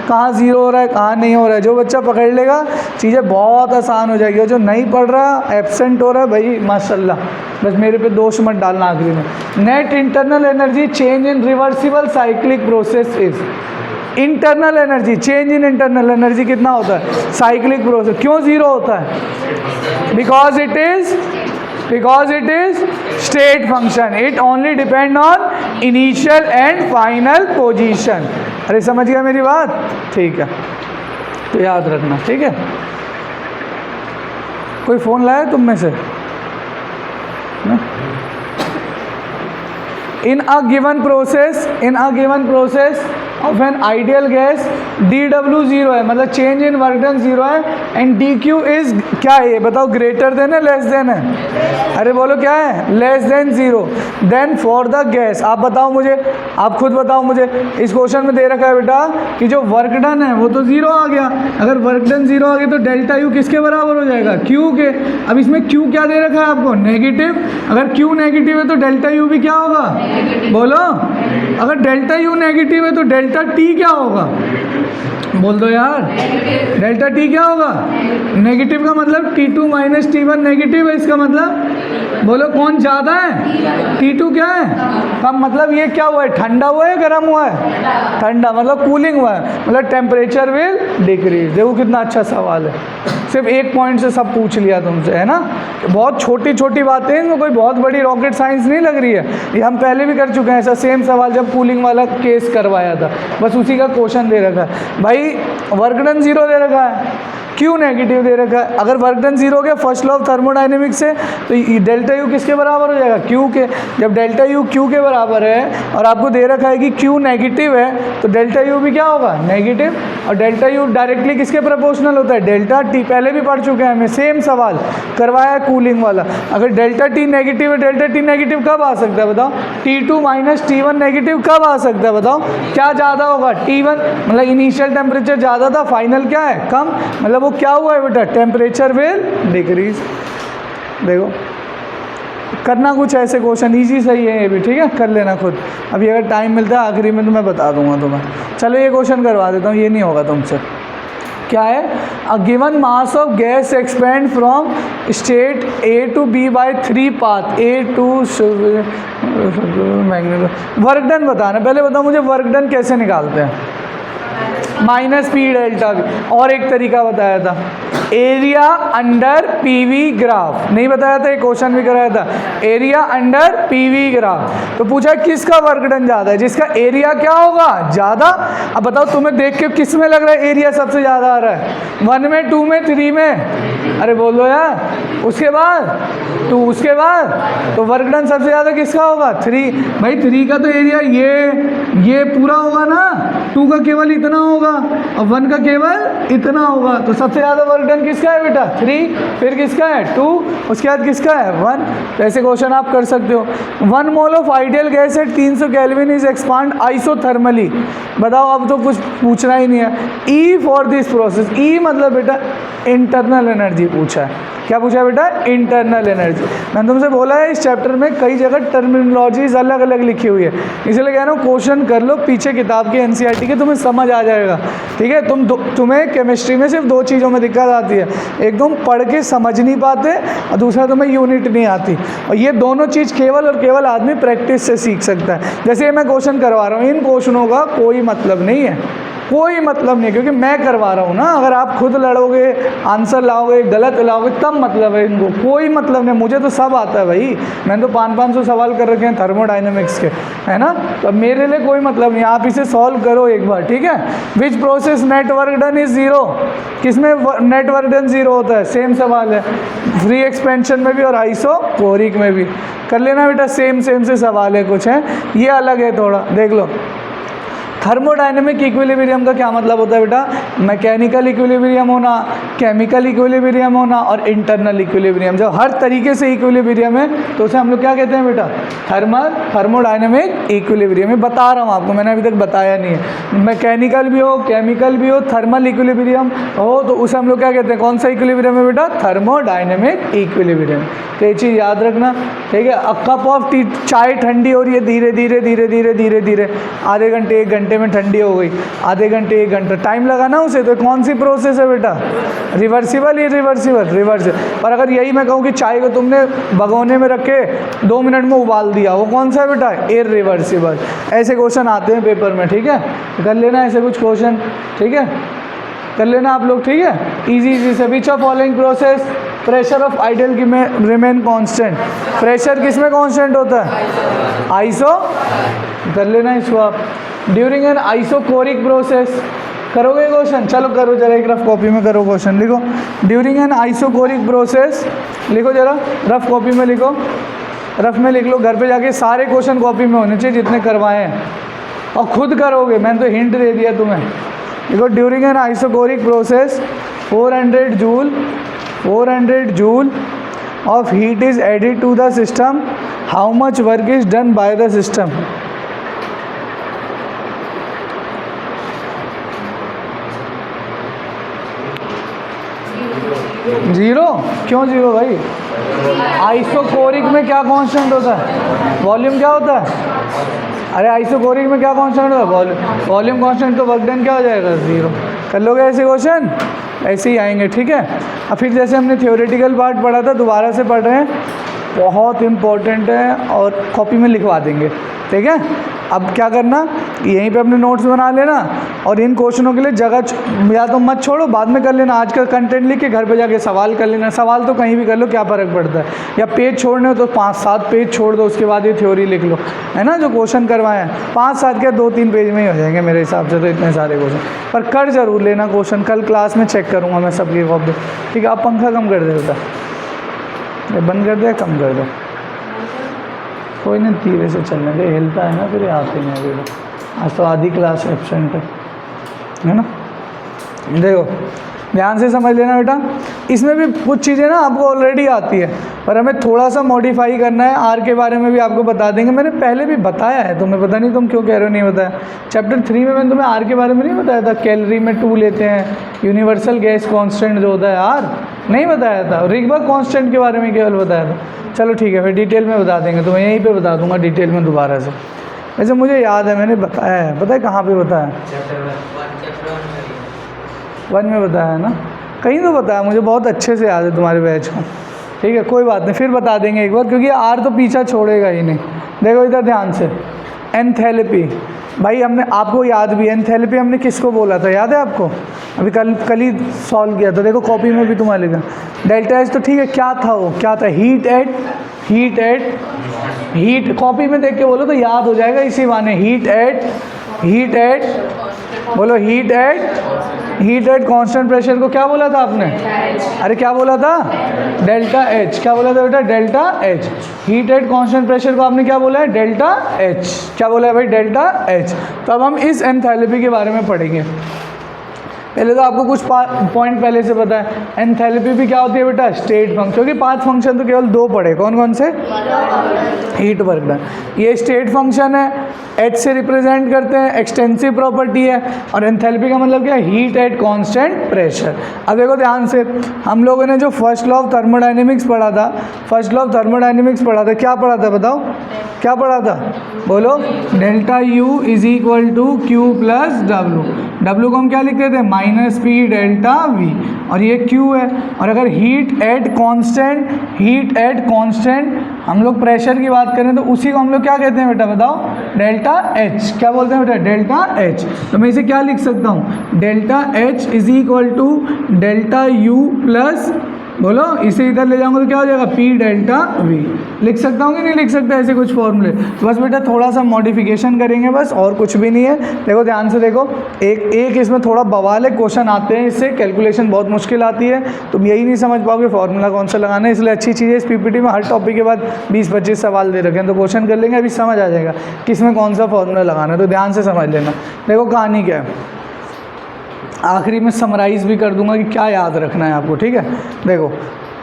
कहाँ जीरो हो रहा है कहाँ नहीं हो रहा है, जो बच्चा पकड़ लेगा चीज़ें बहुत आसान हो जाएगी, और जो नहीं पढ़ रहा एब्सेंट हो रहा है भाई माशाल्लाह, बस मेरे पे दोष मत डालना आखिरी में। Net internal energy change in reversible cyclic process is, internal energy change in internal energy कितना होता है साइक्लिक प्रोसेस, क्यों जीरो होता है, because it is state function, it only depend on initial and final position. अरे समझ गया मेरी बात, ठीक है, तो याद रखना, ठीक है। कोई फ़ोन लाया तुम में से, in a given process of an ideal gas dW 0 है, मतलब चेंज इन वर्क डन 0 है, एंड dQ इज क्या है बताओ, ग्रेटर देन है लेस देन है? अरे बोलो क्या है, less than 0। Then for the gas, आप बताओ मुझे, आप खुद बताओ मुझे, इस क्वेश्चन में दे रखा है बेटा कि जो वर्क डन है वो तो 0 आ गया, अगर वर्क डन 0 आ गया तो डेल्टा यू किसके बराबर हो जाएगा, Q के। अब इसमें Q क्या दे रखा है आपको, नेगेटिव, अगर Q नेगेटिव है तो डेल्टा यू भी क्या होगा, बोलो, अगर डेल्टा यू नेगेटिव है तो डेल्टा टी क्या होगा, बोल दो यार, डेल्टा टी क्या होगा, नेगेटिव का मतलब T2 माइनस T1 नेगेटिव है, इसका मतलब बोलो कौन ज़्यादा है, T2 क्या है कम, मतलब ये क्या हुआ है, ठंडा हुआ है गर्म हुआ है, ठंडा, मतलब कूलिंग हुआ है, मतलब टेम्परेचर विल डिक्रीज। देखो कितना अच्छा सवाल है, सिर्फ एक पॉइंट से सब पूछ लिया तुमसे, है ना, बहुत छोटी छोटी बातें हैं, इनमें कोई बहुत बड़ी रॉकेट साइंस नहीं लग रही है, ये हम पहले भी कर चुके हैं ऐसा सेम सवाल जब कूलिंग वाला केस करवाया था, बस उसी का क्वेश्चन दे रखा है भाई, वर्क डन 0 दे रखा है, Q नेगेटिव दे रखा है, अगर वर्क डन 0 हो गया फर्स्ट लॉ ऑफ थर्मोडाइनमिक्स से तो डेल्टा यू किसके बराबर हो जाएगा, Q के। जब डेल्टा यू Q के बराबर है और आपको दे रखा है कि Q नेगेटिव है तो डेल्टा यू भी क्या होगा, नेगेटिव, और डेल्टा यू डायरेक्टली किसके प्रोपोर्शनल होता है, डेल्टा टी, पहले भी पढ़ चुके हैं हमें, सेम सवाल करवाया है कूलिंग वाला। अगर डेल्टा टी नेगेटिव है, डेल्टा टी नेगेटिव कब आ सकता है बताओ, T2 माइनस T1 नेगेटिव कब आ सकता है बताओ, क्या ज़्यादा होगा, T1 मतलब इनिशियल टेम्परेचर ज़्यादा था, फाइनल क्या है कम, मतलब वो क्या हुआ है बेटा, टेम्परेचर विल डिक्रीज। देखो करना कुछ ऐसे क्वेश्चन इजी सही है ये भी, ठीक है, कर लेना खुद, अभी अगर टाइम मिलता है आखिरी में तो मैं बता दूंगा तुम्हें। चलो ये क्वेश्चन करवा देता हूँ, ये नहीं होगा तुमसे। क्या है, a given mass of gas expand from state A to B by 3 path, A to work done बताना, पहले बताओ मुझे वर्क डन कैसे निकालते हैं, माइनस पी डेल्टा भी, और एक तरीका बताया था एरिया अंडर पीवी ग्राफ, नहीं बताया था, एक क्वेश्चन भी कराया था एरिया अंडर पीवी ग्राफ, तो पूछा किसका वर्क डन ज़्यादा है, जिसका एरिया क्या होगा ज़्यादा। अब बताओ तुम्हें देख के किस में लग रहा है एरिया सबसे ज़्यादा आ रहा है, 1 में 2 में 3 में, अरे बोलो यार, उसके बाद 2, उसके बाद तो वर्क डन सबसे ज़्यादा किसका होगा, 3, भाई 3 का तो एरिया ये पूरा होगा ना, 2 का केवल इतना होगा और 1 का केवल इतना होगा, तो सबसे ज़्यादा वर्क डन किसका है बेटा, 3, फिर किसका है 2, उसके बाद किसका है 1। तो ऐसे क्वेश्चन आप कर सकते हो। 1 mole of ideal gas at 300 kelvin is expand isothermally, बताओ अब तो कुछ पूछना ही नहीं है। ई फॉर दिस प्रोसेस, ई मतलब बेटा इंटरनल एनर्जी पूछा है, क्या पूछा है बेटा, इंटरनल एनर्जी। मैंने तुमसे बोला है इस चैप्टर में कई जगह टर्मिनोलॉजीज अलग अलग लिखी हुई है, इसलिए कह रहा हूँ क्वेश्चन कर लो पीछे किताब की एनसीईआरटी के, तुम्हें समझ आ जाएगा, ठीक है। तुम्हें केमिस्ट्री में सिर्फ 2 चीज़ों में दिक्कत आती है, एक तुम पढ़ के समझ नहीं पाते और दूसरा तुम्हें यूनिट नहीं आती, और ये दोनों चीज़ केवल और केवल आदमी प्रैक्टिस से सीख सकता है। जैसे मैं क्वेश्चन करवा रहा हूँ, इन क्वेश्चनों का कोई मतलब नहीं है, कोई मतलब नहीं, क्योंकि मैं करवा रहा हूँ ना, अगर आप खुद लड़ोगे आंसर लाओगे गलत लाओगे तब मतलब है, इनको कोई मतलब नहीं, मुझे तो सब आता है भाई, मैंने तो 500 सवाल कर रखे हैं थर्मोडाइनमिक्स के, है ना, तो मेरे लिए कोई मतलब नहीं, आप इसे सॉल्व करो एक बार, ठीक है। Which process net work done is 0, किसमें नेट वर्क डन 0 होता है, सेम सवाल है, फ्री एक्सपेंशन में भी और आइसोकोरिक में भी, कर लेना बेटा, सेम से सवाल है, कुछ है ये अलग है थोड़ा, देख लो। थर्मोडायनेमिक इक्विलिब्रियम का क्या मतलब होता है बेटा, मैकेनिकल इक्विलिब्रियम होना, केमिकल इक्विलिब्रियम होना और इंटरनल इक्विलिब्रियम, जब हर तरीके से इक्विलिब्रियम है तो उसे हम लोग क्या कहते हैं बेटा, थर्मोडायनेमिक इक्विलिब्रियम। मैं बता रहा हूँ आपको, मैंने अभी तक बताया नहीं है, मैकेनिकल भी हो केमिकल भी हो थर्मल इक्विलिब्रियम हो तो उसे हम लोग क्या कहते हैं, कौन सा इक्विलिब्रियम है बेटा, थर्मोडायनेमिक इक्विलिब्रियम। तो ये चीज़ याद रखना, ठीक है। अ कप ऑफ टी, चाय ठंडी हो रही है धीरे धीरे धीरे धीरे धीरे धीरे, आधे घंटे 1 घंटे में ठंडी हो गई, आधे घंटे 1 घंटा टाइम लगा ना उसे, तो कौन सी प्रोसेस है बेटा, रिवर्सिबल, इरिवर्सिबल, रिवर्सिबल। पर अगर यही मैं कहूँ कि चाय को तुमने भगोने में रख के 2 मिनट में उबाल दिया, वो कौन सा है बेटा, इरिवर्सिबल। ऐसे क्वेश्चन आते हैं पेपर में, ठीक है, कर लेना ऐसे कुछ क्वेश्चन, ठीक है, कर लेना आप लोग, ठीक है, इजी से। Which of following process pressure of ideal remain constant, pressure किस में कांस्टेंट होता है, आइसो, कर लेना इसको आप। ड्यूरिंग एन आइसोकोरिक प्रोसेस, करोगे क्वेश्चन, चलो करो जरा, एक रफ कॉपी में करो क्वेश्चन, लिखो ड्यूरिंग एन आइसोकोरिक प्रोसेस, लिखो जरा रफ कॉपी में लिखो, रफ में लिख लो, घर पे जाके सारे क्वेश्चन कॉपी में होने चाहिए जितने करवाए हैं, और खुद करोगे, मैंने तो हिंट दे दिया तुम्हें। देखो during an isochoric process 400 joule of heat is added to the system, how much work is done by the system? Zero. क्यों जीरो भाई? आइसोकोरिक में क्या कांस्टेंट होता है? वॉल्यूम क्या होता है? अरे आइसोकोरिक में क्या कांस्टेंट होता है? वॉल्यूम कांस्टेंट, तो वर्क डन क्या हो जाएगा? जीरो। कर लोगे ऐसे क्वेश्चन? ऐसे ही आएंगे, ठीक है। अब फिर जैसे हमने थ्योरेटिकल पार्ट पढ़ा था, दोबारा से पढ़ रहे हैं, बहुत इम्पोर्टेंट है और कॉपी में लिखवा देंगे, ठीक है। अब क्या करना, यहीं पे अपने नोट्स बना लेना और इन क्वेश्चनों के लिए जगह या तो मत छोड़ो, बाद में कर लेना। आज का कंटेंट लिख के घर पे जाके सवाल कर लेना। सवाल तो कहीं भी कर लो, क्या फ़र्क पड़ता है। या पेज छोड़ने हो तो 5-7 पेज छोड़ दो, उसके बाद ये थ्योरी लिख लो, है ना। जो क्वेश्चन करवाए हैं 5-7 के 2-3 पेज में ही हो जाएंगे मेरे हिसाब से, तो इतने सारे क्वेश्चन पर कर जरूर लेना क्वेश्चन। कल क्लास में चेक करूँगा मैं सबकी कॉपी, ठीक है। आप पंखा कम कर दे बेटा, बंद कर दे, कम कर दे, कोई नहीं, धीरे से चलने दे, हिलता है ना फिर आते हैं अभी। आज तो आधी क्लास एब्सेंट है ना। देखो ध्यान से समझ लेना बेटा, इसमें भी कुछ चीज़ें ना आपको ऑलरेडी आती है, पर हमें थोड़ा सा मॉडिफाई करना है। आर के बारे में भी आपको बता देंगे, मैंने पहले भी बताया है, तुम्हें पता नहीं तुम क्यों कह रहे हो नहीं बताया। चैप्टर 3 में मैंने तुम्हें आर के बारे में नहीं बताया था? कैलोरी में 2 लेते हैं, यूनिवर्सल गैस कांस्टेंट जो होता है आर, नहीं बताया था। रिगबर्ग कांस्टेंट के बारे में केवल बताया था। चलो ठीक है, फिर डिटेल में बता देंगे, तुम्हें यहीं पे बता दूंगा डिटेल में दोबारा से। वैसे मुझे याद है मैंने बताया है, पता है कहाँ पे बताया? वन में बताया है ना, कहीं तो बताया, मुझे बहुत अच्छे से याद है तुम्हारे बैच को, ठीक है। कोई बात नहीं, फिर बता देंगे एक बार, क्योंकि आर तो पीछा छोड़ेगा ही नहीं। देखो इधर ध्यान से, एंथैल्पी भाई हमने आपको याद भी, एंथैल्पी हमने किसको बोला था, याद है आपको? अभी कल ही सॉल्व किया था, देखो कॉपी में भी तुम्हारे लिखा डेल्टा एच, तो ठीक है। क्या था वो, क्या था? हीट कॉपी में देख के बोलो तो याद हो जाएगा इसी बहाने। हीट एट बोलो, हीट एट कांस्टेंट प्रेशर को क्या बोला था आपने? अरे क्या बोला था? Delta H. क्या बोला था बेटा? Delta H. Heat at constant pressure को आपने क्या बोला है? Delta H. क्या बोला है भाई? Delta H. तो अब हम इस एंथैल्पी के बारे में पढ़ेंगे। पहले तो आपको कुछ पॉइंट पहले से पता है। एंथैल्पी भी क्या होती है बेटा? स्टेट फंक्शन, क्योंकि 5 फंक्शन तो केवल 2 पढ़े, कौन कौन से? Heat, work done. ये स्टेट फंक्शन है, एच से रिप्रेजेंट करते हैं, एक्सटेंसिव प्रॉपर्टी है। और एंथैल्पी का मतलब क्या है? Heat at constant pressure. अब देखो ध्यान से, हम लोगों ने जो फर्स्ट लॉ ऑफ थर्मोडायनेमिक्स पढ़ा था, क्या पढ़ा था बताओ? क्या पढ़ा था? बोलो। Delta U is equal to Q plus W. W को हम क्या लिखते थे? माइनस पी डेल्टा वी, और ये क्यू है। और अगर हीट एट कांस्टेंट हम लोग प्रेशर की बात करें तो उसी को हम लोग क्या कहते हैं बेटा बताओ? Delta H. क्या बोलते हैं बेटा? Delta H. तो मैं इसे क्या लिख सकता हूँ? Delta H is equal to delta U plus, बोलो, इसे इधर ले जाऊंगा तो क्या हो जाएगा? P delta V. लिख सकता हूँ कि नहीं लिख सकता ऐसे कुछ फॉर्मूले? तो बस बेटा थोड़ा सा मॉडिफिकेशन करेंगे बस, और कुछ भी नहीं है। देखो ध्यान से देखो, एक इसमें थोड़ा बवाल है, क्वेश्चन आते हैं इससे, कैलकुलेशन बहुत मुश्किल आती है, तुम यही नहीं समझ पाओगे फार्मूला कौन सा लगाना है। इसलिए अच्छी चीज़ है, इस पीपीटी में हर टॉपिक के बाद 20-25 सवाल दे रखे हैं, तो क्वेश्चन कर लेंगे, अभी समझ आ जाएगा किसमें कौन सा फार्मूला लगाना है। तो ध्यान से समझ लेना। देखो कहानी क्या है, आखिरी में समराइज भी कर दूंगा कि क्या याद रखना है आपको, ठीक है। देखो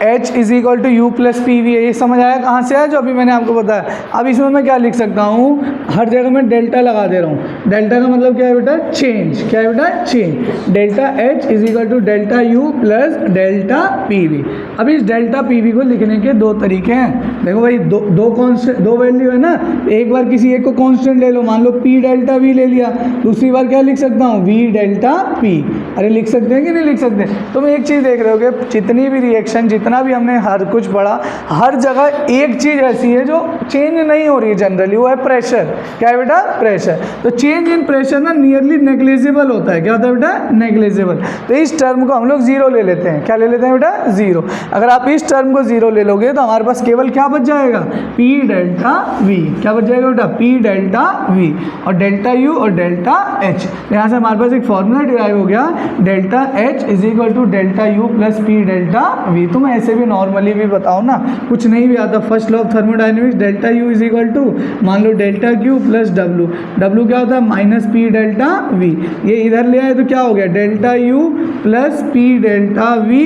H is equal to U plus P V है, ये समझ आया कहाँ से आया? जो अभी मैंने आपको बताया। अब इसमें मैं क्या लिख सकता हूँ? हर जगह मैं डेल्टा लगा दे रहा हूँ। डेल्टा का मतलब क्या है बेटा? चेंज। क्या है बेटा? Change. Delta H is equal to delta U plus delta P V. अब इस डेल्टा पी वी को लिखने के 2 तरीके हैं। देखो भाई, दो वैल्यू है ना, एक बार किसी एक को कॉन्स्टेंट ले लो, मान लो पी डेल्टा वी ले लिया, दूसरी बार क्या लिख सकता हूँ? We delta P. अरे लिख सकते हैं कि नहीं लिख सकते? तुम एक चीज़ देख रहे हो कि जितनी भी रिएक्शन, जितना भी हमने हर कुछ पढ़ा, हर जगह एक चीज़ ऐसी है जो चेंज नहीं हो रही है जनरली, वो है प्रेशर। क्या है बेटा? प्रेशर। तो चेंज इन प्रेशर ना नियरली नेग्लिजिबल होता है। क्या होता है बेटा? नेग्लिजिबल। तो इस टर्म को हम लोग 0 ले लेते हैं। क्या ले लेते हैं बेटा? 0। अगर आप इस टर्म को 0 ले लोगे तो हमारे पास केवल क्या बच जाएगा? P delta V. क्या बच जाएगा बेटा? पी डेल्टा वी, और डेल्टा यू और डेल्टा एच। यहाँ से हमारे पास एक फॉर्मूला डिराइव हो गया, delta H is equal to delta U plus P delta V. तुम ऐसे भी नॉर्मली भी बताओ ना, कुछ नहीं भी आता, first law of thermodynamics delta U is equal to मान लो delta Q plus W, W क्या होता है माइनस पी डेल्टा वी, ये इधर ले आए तो क्या हो गया delta U plus P delta V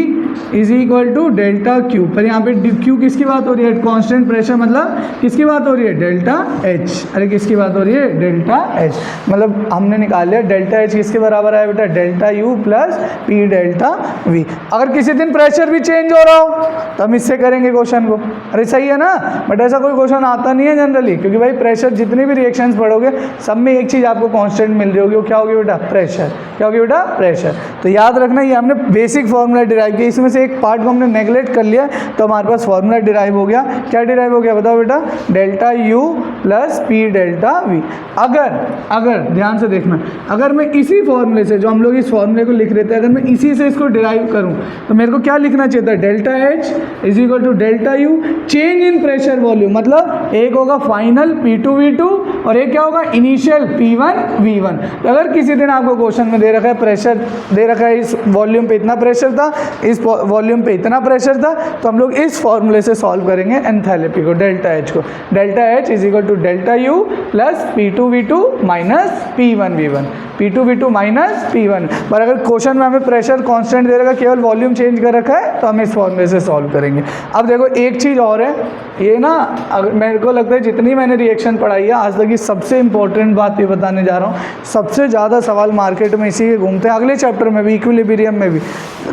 is equal to delta Q. पर यहाँ पे क्यू किसकी बात हो रही है, कांस्टेंट प्रेशर, मतलब किसकी बात हो रही है डेल्टा एच, अरे किसकी बात हो रही है डेल्टा एच, मतलब हमने निकाल लिया डेल्टा एच किसके बराबर है बेटा delta U plus P delta we. अगर किसी दिन प्रेशर भी चेंज हो रहा हो तो हम इससे करेंगे क्वेश्चन को, अरे सही है ना, बट ऐसा कोई क्वेश्चन आता नहीं है जनरली, क्योंकि भाई प्रेशर जितने भी रिएक्शंस पढ़ोगे सब में एक चीज़ आपको कांस्टेंट मिल रही होगी, वो क्या होगी बेटा प्रेशर, क्या होगी बेटा प्रेशर। तो याद रखना ये हमने बेसिक फॉर्मूला डिराइव किया, इसमें से एक पार्ट को हमने नेगलेक्ट कर लिया तो हमारे पास फॉर्मूला डिराइव हो गया, क्या डिराइव हो गया बताओ बेटा delta U plus P delta we. अगर ध्यान से देखना, अगर मैं इसी फॉर्मूले से जो हम लोग इस फॉर्मूले को लिख रहे थे अगर मैं इसी से इसको डिराइव करूं तो मेरे को क्या लिखना चाहिए था delta H is equal to delta U change in pressure volume, मतलब एक होगा फाइनल P2 V2 और एक क्या होगा इनिशियल P1 V1। तो अगर किसी दिन आपको क्वेश्चन में दे रखा है प्रेशर दे रखा है इस वॉल्यूम पे इतना प्रेशर था, इस वॉल्यूम पे इतना प्रेशर था, तो हम लोग इस फॉर्मूले से सॉल्व करेंगे एंथैल्पी को, डेल्टा एच को, delta H is equal to delta U plus P2 V2 minus P1 V1, P2 V2 minus P1। पर अगर क्वेश्चन में हमें प्रेशर कांस्टेंट दे रखा है केवल वॉल्यूम चेंज कर रखा है तो हम इस फॉर्मूले से सॉल्व करेंगे। अब देखो एक चीज़ और है, ये ना अगर मेरे को लगता है जितनी मैंने रिएक्शन पढ़ाई है आज तक की सबसे इंपॉर्टेंट बात ये बताने जा रहा हूँ, सबसे ज़्यादा सवाल मार्केट में इसी के घूमते हैं, अगले चैप्टर में भी इक्विलिब्रियम में भी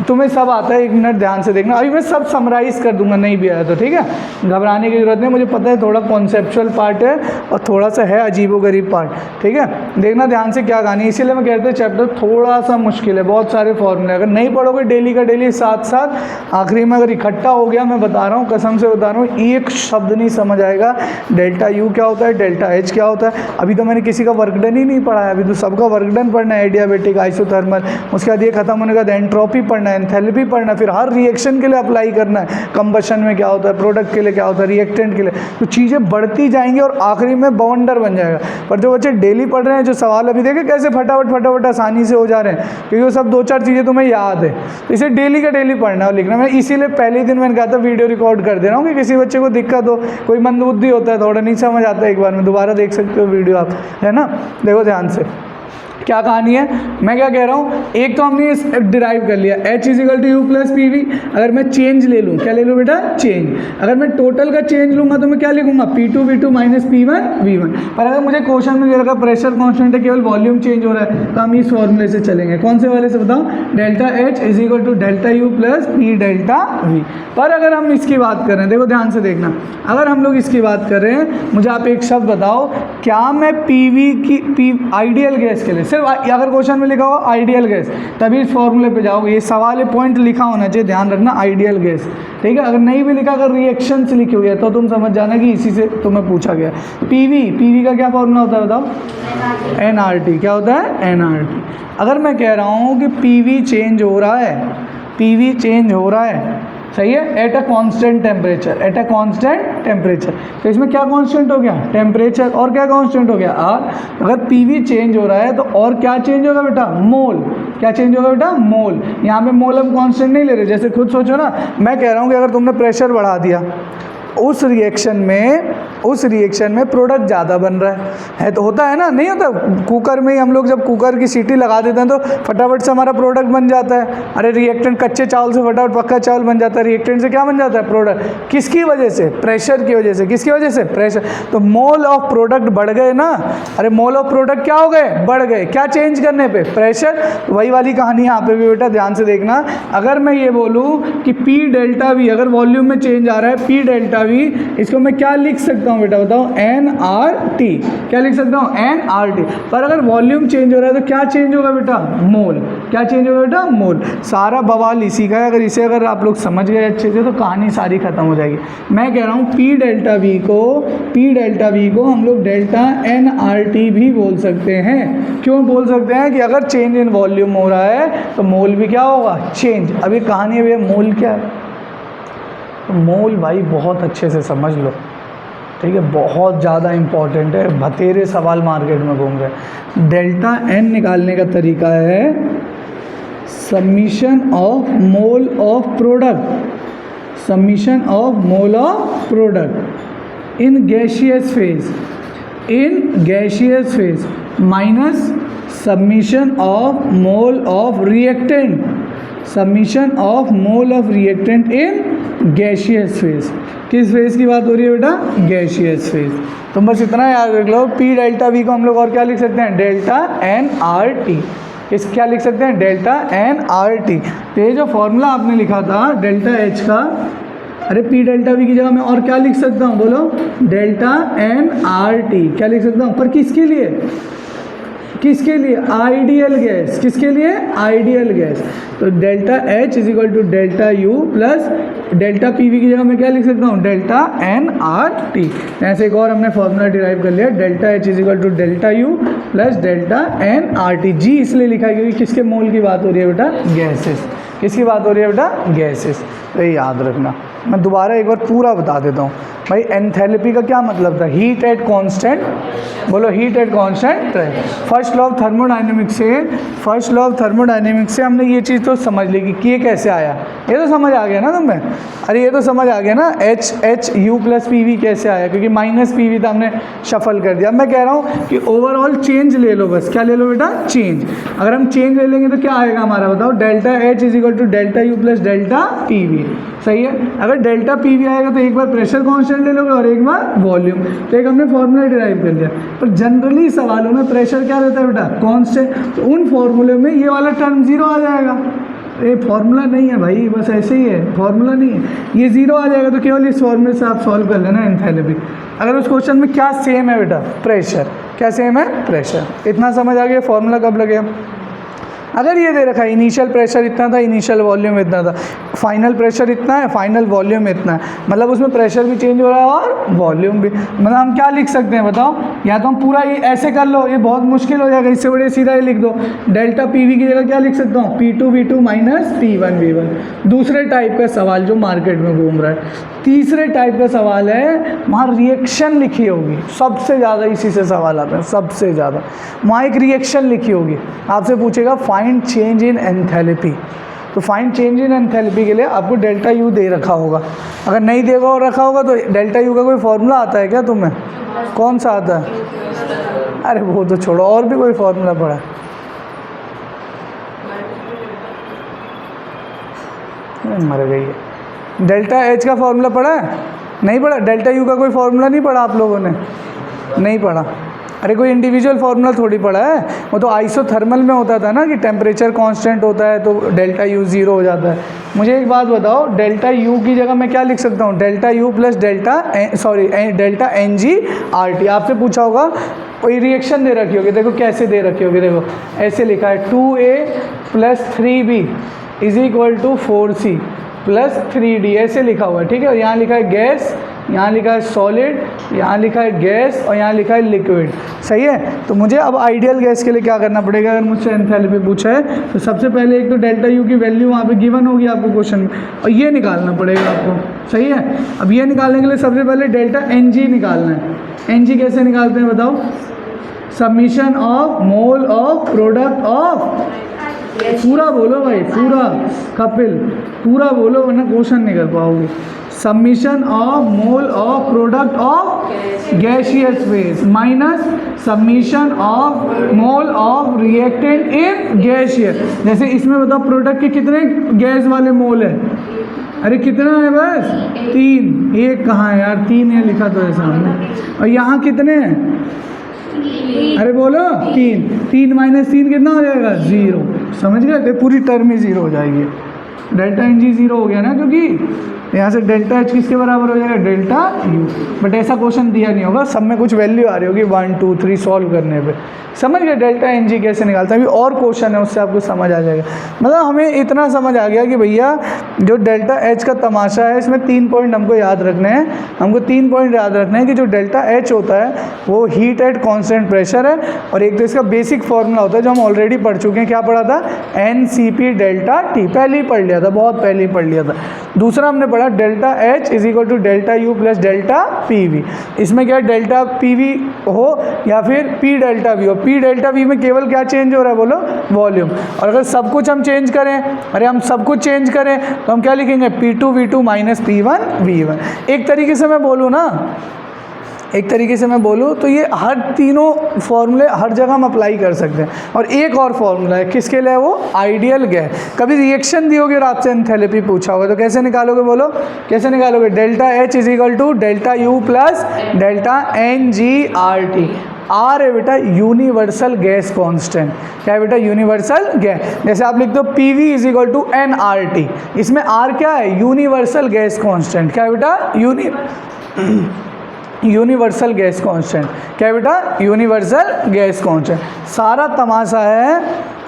तुम्हें सब आता है, एक मिनट ध्यान से देखना, अभी मैं सब समराइज़ कर दूंगा नहीं भी आया तो ठीक है, घबराने की जरूरत नहीं, मुझे पता है थोड़ा कॉन्सेप्चुअल पार्ट है और थोड़ा सा है अजीबोगरीब पार्ट, ठीक है देखना ध्यान से क्या कहानी, इसीलिए मैं कहता हूँ चैप्टर थोड़ा सा मुश्किल है, बहुत सारे फॉर्मूले अगर नहीं पढ़ोगे डेली का डेली साथ साथ आखिरी में अगर इकट्ठा हो गया, मैं बता रहा हूँ कसम से बता रहा हूँ एक शब्द नहीं समझ आएगा, डेल्टा यू क्या होता है डेल्टा एच क्या होता है, अभी तो मैंने किसी का वर्कडन ही नहीं पढ़ा है, अभी तो सबका वर्कडन पढ़ना है, एडियाबेटिक आइसोथर्मल, उसके बाद ये खत्म होने के बाद एंट्रोपी पढ़ना है, एंथैल्पी पढ़ना है, फिर हर रिएक्शन के लिए अप्लाई करना है, कंबशन में क्या होता है, प्रोडक्ट के लिए क्या होता है, रिएक्टेंट के लिए, तो चीज़ें बढ़ती जाएंगी और आखिरी में बवंडर बन जाएगा। पर जो बच्चे डेली पढ़ रहे हैं जो सवाल अभी देखे कैसे फटाफट आसानी से हो जा रहे हैं, क्योंकि वो सब दो चार चीज़ें तुम्हें याद है, तो इसे डेली का डेली पढ़ना और लिखना। मैं इसीलिए पहले ही दिन मैंने कहा था वीडियो रिकॉर्ड कर दे रहा हूँ कि किसी बच्चे को दिक्कत हो, कोई मंदबुद्धि होता है थोड़ा नहीं समझ आता है, एक बार में दोबारा देख सकते हो वीडियो आप, है ना। देखो ध्यान से क्या कहानी है, मैं क्या कह रहा हूँ, एक तो हमने इस डिराइव कर लिया H is equal to U plus P V, अगर मैं चेंज ले लूँ क्या ले लूँ बेटा चेंज, अगर मैं टोटल का चेंज लूँगा तो मैं क्या लिखूंगा P2 V2 minus P1 V1। पर अगर मुझे क्वेश्चन में दे रखा प्रेशर कांस्टेंट है केवल वॉल्यूम चेंज हो रहा है तो हम इस फॉर्मूले से चलेंगे, कौन से वाले से बताओ, delta H is equal to delta U plus P delta V. पर अगर हम इसकी बात कर रहे हैं, देखो ध्यान से देखना, अगर हम लोग इसकी बात कर रहे हैं, मुझे आप एक शब्द बताओ, क्या मैं पीवी की आइडियल गैस के लिए सिर्फ अगर क्वेश्चन में लिखा होगा आइडियल गैस तभी इस फॉर्मूले पे जाओगे, ये सवाल है पॉइंट लिखा होना चाहिए, ध्यान रखना आइडियल गैस, ठीक है। अगर नहीं भी लिखा, अगर रिएक्शन से लिखी हुई है तो तुम समझ जाना कि इसी से तुम्हें पूछा गया। पीवी का क्या फॉर्मूला होता है बताओ, एनआरटी, क्या होता है एनआरटी। अगर मैं कह रहा हूँ कि पीवी चेंज हो रहा है, पीवी चेंज हो रहा है, सही है, at a constant temperature, at a constant temperature, तो इसमें क्या कांस्टेंट हो गया टेम्परेचर, और क्या कांस्टेंट हो गया आर। अगर पीवी चेंज हो रहा है तो और क्या चेंज होगा बेटा मोल, क्या चेंज होगा बेटा मोल। यहाँ पे मोल हम कांस्टेंट नहीं ले रहे, जैसे खुद सोचो ना, मैं कह रहा हूँ कि अगर तुमने प्रेशर बढ़ा दिया उस रिएक्शन में प्रोडक्ट ज़्यादा बन रहा है तो होता है ना, नहीं होता, कुकर में ही हम लोग जब कुकर की सीटी लगा देते हैं तो फटाफट से हमारा प्रोडक्ट बन जाता है। अरे रिएक्टेंट कच्चे चावल से फटाफट पक्का चावल बन जाता है, रिएक्टेंट से क्या बन जाता है प्रोडक्ट, किसकी वजह से, प्रेशर की वजह से, किसकी वजह से प्रेशर। तो मोल ऑफ प्रोडक्ट बढ़ गए ना, अरे मोल ऑफ प्रोडक्ट क्या हो गए बढ़ गए, क्या चेंज करने पे प्रेशर। वही वाली कहानी यहाँ पे भी बेटा ध्यान से देखना, अगर मैं ये बोलूँ कि पी डेल्टा वी, अगर वॉल्यूम में चेंज आ रहा है पी डेल्टा वी, इसको मैं क्या लिख सकता हूँ बेटा बताओ, एन आर टी, क्या लिख सकता हूँ एन आर टी। पर अगर वॉल्यूम चेंज हो रहा है तो क्या चेंज होगा बेटा मोल, क्या चेंज होगा बेटा मोल। सारा बवाल इसी का है, अगर इसे अगर आप लोग समझ गए अच्छे से तो कहानी सारी खत्म हो जाएगी। मैं कह रहा हूँ पी डेल्टा वी को हम लोग डेल्टा एन आर टी भी बोल सकते हैं। क्यों बोल सकते हैं कि अगर चेंज इन वॉल्यूम हो रहा है तो मोल भी क्या होगा चेंज। अभी कहानी है भैया मोल क्या है, तो मोल भाई बहुत अच्छे से समझ लो, ठीक है, बहुत ज़्यादा इम्पॉर्टेंट है, बतेरे सवाल मार्केट में घूम रहे। डेल्टा एन निकालने का तरीका है summation of mole of product summation of mole of product in gaseous phase minus submission of mole of reactant in gaseous phase. किस फेज की बात हो रही है बेटा? Gaseous phase. तो बस इतना याद रख लो, पी डेल्टा वी को हम लोग और क्या लिख सकते हैं? Delta N R T. इस क्या लिख सकते हैं? Delta N R T. तो ये जो फॉर्मूला आपने लिखा था डेल्टा एच का, अरे पी डेल्टा वी की जगह मैं और क्या लिख सकता हूँ? बोलो, डेल्टा एन आर टी। क्या लिख सकता हूँ? पर किसके लिए? किसके लिए? Ideal gas. किसके लिए? Ideal gas. तो delta H is equal to delta U plus delta P V की जगह मैं क्या लिख सकता हूँ? Delta N R T. ऐसे एक और हमने फॉर्मूला डिराइव कर लिया, delta H is equal to delta U plus delta N R T. जी इसलिए लिखा है क्योंकि किसके मोल की बात हो रही है बेटा? गैसेस। किसकी बात हो रही है बेटा? गैसेस। तो ये याद रखना। मैं दोबारा एक बार पूरा बता देता हूँ भाई। एंथैल्पी का क्या मतलब था? हीट एट कांस्टेंट, बोलो, heat at constant. First law of thermodynamics से हमने ये चीज़ तो समझ ली कि ये कैसे आया। ये तो समझ आ गया ना तुम्हें? अरे ये तो समझ आ गया ना, H U plus P we कैसे आया, क्योंकि माइनस पी वी था, हमने शफल कर दिया। अब मैं कह रहा हूँ कि ओवरऑल चेंज ले लो बस। क्या ले लो बेटा? चेंज। अगर हम चेंज ले लेंगे तो क्या आएगा हमारा? बताओ, delta H is equal to delta U plus delta P V. सही है। अगर डेल्टा पी वी आएगा तो एक बार प्रेशर कांस्टेंट ले लोगे और एक बार वॉल्यूम। तो एक हमने फॉर्मूला डिराइव कर लिया। पर जनरली सवालों में प्रेशर क्या रहता है बेटा? कांस्टेंट। तो उन फॉर्मूले में ये वाला टर्म जीरो आ जाएगा। ये फॉर्मूला नहीं है भाई, बस ऐसे ही है, फॉर्मूला नहीं है, ये जीरो आ जाएगा। तो केवल इस फॉर्मूले से आप सॉल्व कर लेना एंथैल्पी। अगर उस क्वेश्चन में क्या सेम है बेटा? प्रेशर। क्या सेम है? प्रेशर। इतना समझ आ गया? फॉर्मूला कब लगे? अगर ये दे रखा है इनिशियल प्रेशर इतना था, इनिशियल वॉल्यूम इतना था, फाइनल प्रेशर इतना है, फाइनल वॉल्यूम इतना है, मतलब उसमें प्रेशर भी चेंज हो रहा है और वॉल्यूम भी। मतलब हम क्या लिख सकते हैं बताओ? या तो हम पूरा ये ऐसे कर लो, ये बहुत मुश्किल हो जाएगा, इससे बड़े सीधा ये लिख दो, डेल्टा पी वी की जगह क्या लिख सकता हूँ? P2 V2 minus P1 V1। दूसरे टाइप का सवाल जो मार्केट में घूम रहा है। तीसरे टाइप का सवाल है, वहाँ रिएक्शन लिखी होगी, सबसे ज़्यादा इसी से सवाल आते हैं, सबसे ज़्यादा। वहाँ एक रिएक्शन लिखी होगी, आपसे पूछेगा फाइंड चेंज इन एंथैल्पी। तो फाइंड चेंज इन एंथैल्पी के लिए आपको डेल्टा यू दे रखा होगा। अगर नहीं देगा और रखा होगा तो डेल्टा यू का कोई फॉर्मूला आता है क्या तुम्हें? कौन सा आता है? अरे वो तो छोड़ो, और भी कोई फॉर्मूला पड़ा है? मर गई है। डेल्टा एच का फॉर्मूला पढ़ा है? नहीं पढ़ा? डेल्टा यू का कोई फॉर्मूला नहीं पढ़ा आप लोगों ने? नहीं पढ़ा? अरे कोई इंडिविजुअल फार्मूला थोड़ी पड़ा है, वो तो आइसोथर्मल में होता था ना कि टेम्परेचर कांस्टेंट होता है तो डेल्टा यू ज़ीरो हो जाता है। मुझे एक बात बताओ, डेल्टा यू की जगह मैं क्या लिख सकता हूँ? Delta U plus delta N G R T. आपसे पूछा होगा, कोई रिएक्शन दे रखी होगी, देखो कैसे दे रखी होगी, देखो ऐसे लिखा है 2A plus 3B is equal to 4C plus 3D, ऐसे लिखा हुआ है, ठीक है। और यहाँ लिखा है गैस, यहाँ लिखा है सॉलिड, यहाँ लिखा है गैस और यहाँ लिखा है लिक्विड। सही है। तो मुझे अब आइडियल गैस के लिए क्या करना पड़ेगा? अगर मुझसे एंथैल्पी पूछा है तो सबसे पहले एक तो डेल्टा यू की वैल्यू वहाँ पे गिवन होगी आपको क्वेश्चन में, और ये निकालना पड़ेगा आपको। सही है। अब ये निकालने के लिए सबसे पहले डेल्टा एन जी निकालना है। एन जी कैसे निकालते हैं बताओ? Submission of mole of product of, पूरा बोलो भाई, पूरा कपिल, पूरा बोलो वरना क्वेश्चन नहीं कर पाओगे। Submission of mole of product of gaseous phase minus submission of mole of reactant in gaseous. जैसे इसमें बताओ प्रोडक्ट के कितने गैस वाले मोल है? अरे कितना है? बस 3। एक कहाँ है यार? 3 है लिखा तो है सामने। और यहाँ कितने हैं? अरे बोलो 3 माइनस 3 कितना हो जाएगा? 0। समझ गए? पूरी टर्म ही 0 हो जाएगी। डेल्टा एन जी 0 हो गया ना, क्योंकि यहाँ से डेल्टा एच किसके बराबर हो जाएगा? Delta you. बट ऐसा क्वेश्चन दिया नहीं होगा, सब में कुछ वैल्यू आ रही होगी 1 2 3 सॉल्व करने पे। समझ गए डेल्टा एन जी कैसे निकालते हैं? अभी और क्वेश्चन है, उससे आपको समझ आ जाएगा। मतलब हमें इतना समझ आ गया कि भैया जो डेल्टा एच का तमाशा है, इसमें 3 पॉइंट हमको याद रखने हैं। हमको 3 पॉइंट याद रखने हैं कि जो डेल्टा एच होता है वो हीट एट कॉन्स्टेंट प्रेशर है, और एक तो इसका बेसिक फॉर्मूला होता है जो हम ऑलरेडी पढ़ चुके हैं। क्या पढ़ा था? NCP डेल्टा टी, पहले ही पढ़ लिया था, बहुत पहले ही पढ़ लिया था। दूसरा हमने पढ़ा delta H is equal to delta U plus delta P V. इसमें क्या है? डेल्टा पी वी हो या फिर P डेल्टा V हो। P डेल्टा V में केवल क्या चेंज हो रहा है बोलो, वॉल्यूम। और अगर सब कुछ हम चेंज करें, अरे हम सब कुछ चेंज करें तो हम क्या लिखेंगे, P2 V2 minus P1 V1। एक तरीके से मैं बोलूँ ना, एक तरीके से मैं बोलूँ तो ये हर तीनों फॉर्मूले हर जगह हम अप्लाई कर सकते हैं। और एक और फॉर्मूला है, किसके लिए, वो आइडियल गैस। कभी रिएक्शन दी होगी और आपसे एंथैल्पी पूछा होगा तो कैसे निकालोगे बोलो, कैसे निकालोगे, delta H is equal to delta U plus delta NGRT। R है बेटा यूनिवर्सल गैस कांस्टेंट। क्या है बेटा, यूनिवर्सल गैस। जैसे आप लिख दो PV is equal to NRT, इसमें R क्या है, यूनिवर्सल गैस कांस्टेंट। क्या है बेटा, यूनिवर्सल गैस कांस्टेंट। क्या है बेटा, यूनिवर्सल गैस कांस्टेंट। सारा तमाशा है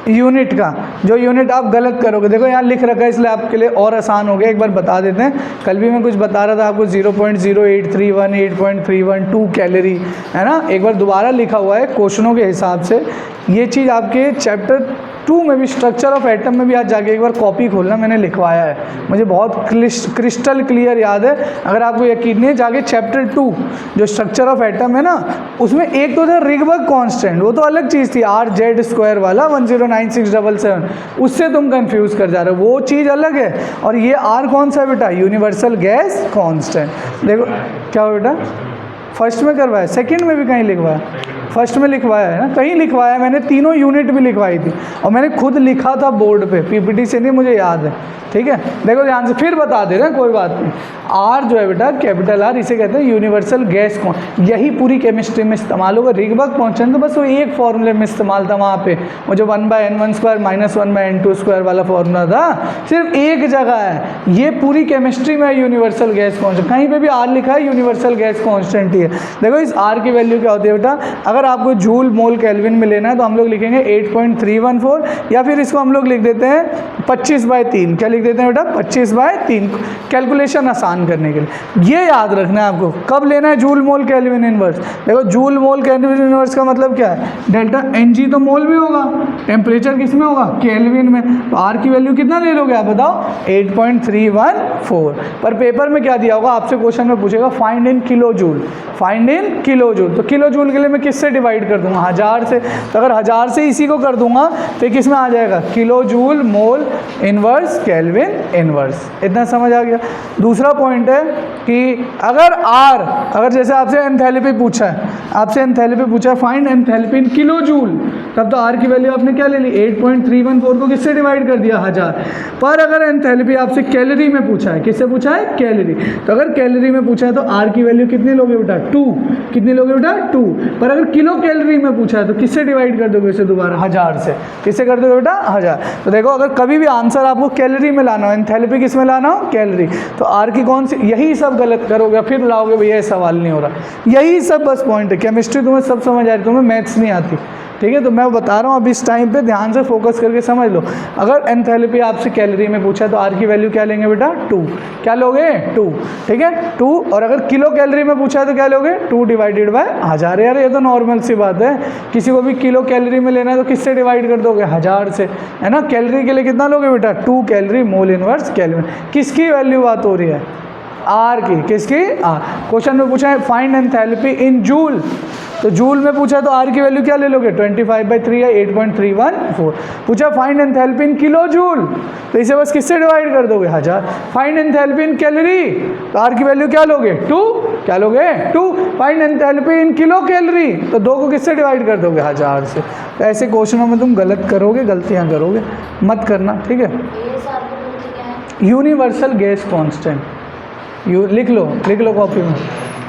यूनिट का, जो यूनिट आप गलत करोगे, देखो यहाँ लिख रखा है इसलिए आपके लिए और आसान हो गया। एक बार बता देते हैं, कल भी मैं कुछ बता रहा था आपको 0.0831 8.312 कैलोरी, है ना। एक बार दोबारा लिखा हुआ है क्वेश्चनों के हिसाब से। ये चीज़ आपके चैप्टर 2 में भी, स्ट्रक्चर ऑफ एटम में भी आज जाके एक बार कॉपी खोलना, मैंने लिखवाया है, मुझे बहुत क्रिस्टल क्लियर याद है। अगर आपको यकीन नहीं है, जाके चैप्टर 2 जो स्ट्रक्चर ऑफ एटम है ना, उसमें एक तो था रिगबर्ग कांस्टेंट, वो तो अलग चीज़ थी, RZ² वाला 109677, उससे तुम कंफ्यूज कर जा रहे हो, वो चीज़ अलग है। और ये R कौन सा है बेटा, यूनिवर्सल गैस कांस्टेंट। देखो क्या हो बेटा, फर्स्ट में करवाया, सेकंड में भी कहीं लिखवाया, फर्स्ट में लिखवाया है ना, कहीं लिखवाया मैंने, तीनों यूनिट भी लिखवाई थी और मैंने खुद लिखा था बोर्ड पे, PPT से नहीं, मुझे याद है। ठीक है, देखो ध्यान से, फिर बता दे रहे हैं, कोई बात नहीं। R जो है बेटा, कैपिटल R, इसे कहते हैं यूनिवर्सल गैस कांस्टेंट। यही पूरी केमिस्ट्री में इस्तेमाल होगा। रिगबर्ग कांस्टेंट तो बस वो एक फॉर्मूले में इस्तेमाल था वहाँ पे, वो जो 1/n1² माइनस 1/n2² वाला फॉर्मूला था, सिर्फ एक जगह है, ये पूरी केमिस्ट्री में यूनिवर्सल गैस कांस्टेंट। कहीं पे भी R लिखा है, यूनिवर्सल गैस कांस्टेंट ही है। देखो इस R की वैल्यू क्या होती है बेटा, अगर आपको जूल मोल केल्विन में लेना है तो हम लोग लिखेंगे 8.314, या फिर इसको हम लोग लिख देते हैं 25/3। क्या लिख देते हैं बेटा, 25/3, कैलकुलेशन आसान करने के लिए। ये याद रखना है आपको, कब लेना है जूल मोल केल्विन इनवर्स। देखो जूल मोल केल्विन इनवर्स का मतलब क्या है, डेल्टा Ng तो मोल में होगा, टेम्परेचर किस में होगा, केल्विन में। तो R की वैल्यू कितना ले लोगे आप बताओ, 8.314। पर पेपर में क्या दिया होगा, आपसे क्वेश्चन में पूछेगा find in kilo joule, find in kilo joule. तो किलो जूल के लिए मैं किससे डिवाइड कर दूंगा, 1000 से। तो अगर 1000 से इसी को कर दूंगा तो किस में आ जाएगा, kilo joule mole inverse kelvin inverse. इतना समझ आ गया। दूसरा पॉइंट है कि अगर R, अगर जैसे आपसे एंथैल्पी पूछा है, आपसे एंथैल्पी पूछा है find enthalpy in kilo joule, तब तो R की वैल्यू आपने क्या ले ली, 8.314 को किससे डिवाइड कर दिया, 1000। पर अगर एंथैल्पी आपसे कैलोरी में पूछा है, किससे पूछा है, कैलोरी, तो अगर कैलोरी में पूछा है तो R की वैल्यू कितनी लोगे बेटा, 2। कितनी लोगे बेटा, 2। पर अगर किलो कैलोरी में पूछा है तो किससे डिवाइड कर दोगे इसे दोबारा, 1000 से। किससे कर दोगे बेटा, 1000। तो देखो अगर कभी भी आंसर आपको कैलोरी में लाना हो, एंथैल्पी किस में लाना हो, कैलोरी, तो R की कौन सी, यही सब गलत करोगे, फिर लाओगे भैया ये सवाल नहीं हो रहा। यही सब बस पॉइंट है। केमिस्ट्री तुम्हें सब समझ आ रही, तुम्हें मैथ्स नहीं आती, ठीक है। तो मैं बता रहा हूँ अब इस टाइम पे ध्यान से फोकस करके समझ लो। अगर एंथैल्पी आपसे कैलोरी में पूछा है तो R की वैल्यू क्या लेंगे बेटा, 2। क्या लोगे, 2, ठीक है, 2। और अगर किलो कैलोरी में पूछा है तो क्या लोगे, 2 डिवाइडेड बाय 1000। यार ये तो नॉर्मल सी बात है, किसी को भी किलो कैलोरी में लेना है तो किससे डिवाइड कर दोगे, 1000 से, है ना। कैलोरी के लिए कितना लोगे बेटा, 2 कैलोरी मोल इनवर्स केल्विन। किसकी वैल्यू बात हो रही है, R की, किसकी, R। क्वेश्चन में पूछा है फाइंड एंथैल्पी इन जूल, तो जूल में पूछा तो R की वैल्यू क्या ले लोगे, 25/3 या 8.314। पूछा find enthalpy in kilo joule, तो इसे बस किससे डिवाइड कर दोगे, 1000। फाइंड एंथैल्पी इन कैलोरी, तो R की वैल्यू क्या लोगे, 2। क्या लोगे, 2। Find enthalpy in kilo calorie, तो 2 को किससे डिवाइड कर दोगे, 1000 से। तो ऐसे क्वेश्चनों में तुम गलत करोगे, गलतियाँ करोगे, मत करना, ठीक है। यूनिवर्सल गैस कॉन्स्टेंट, लिख लो कॉपी में,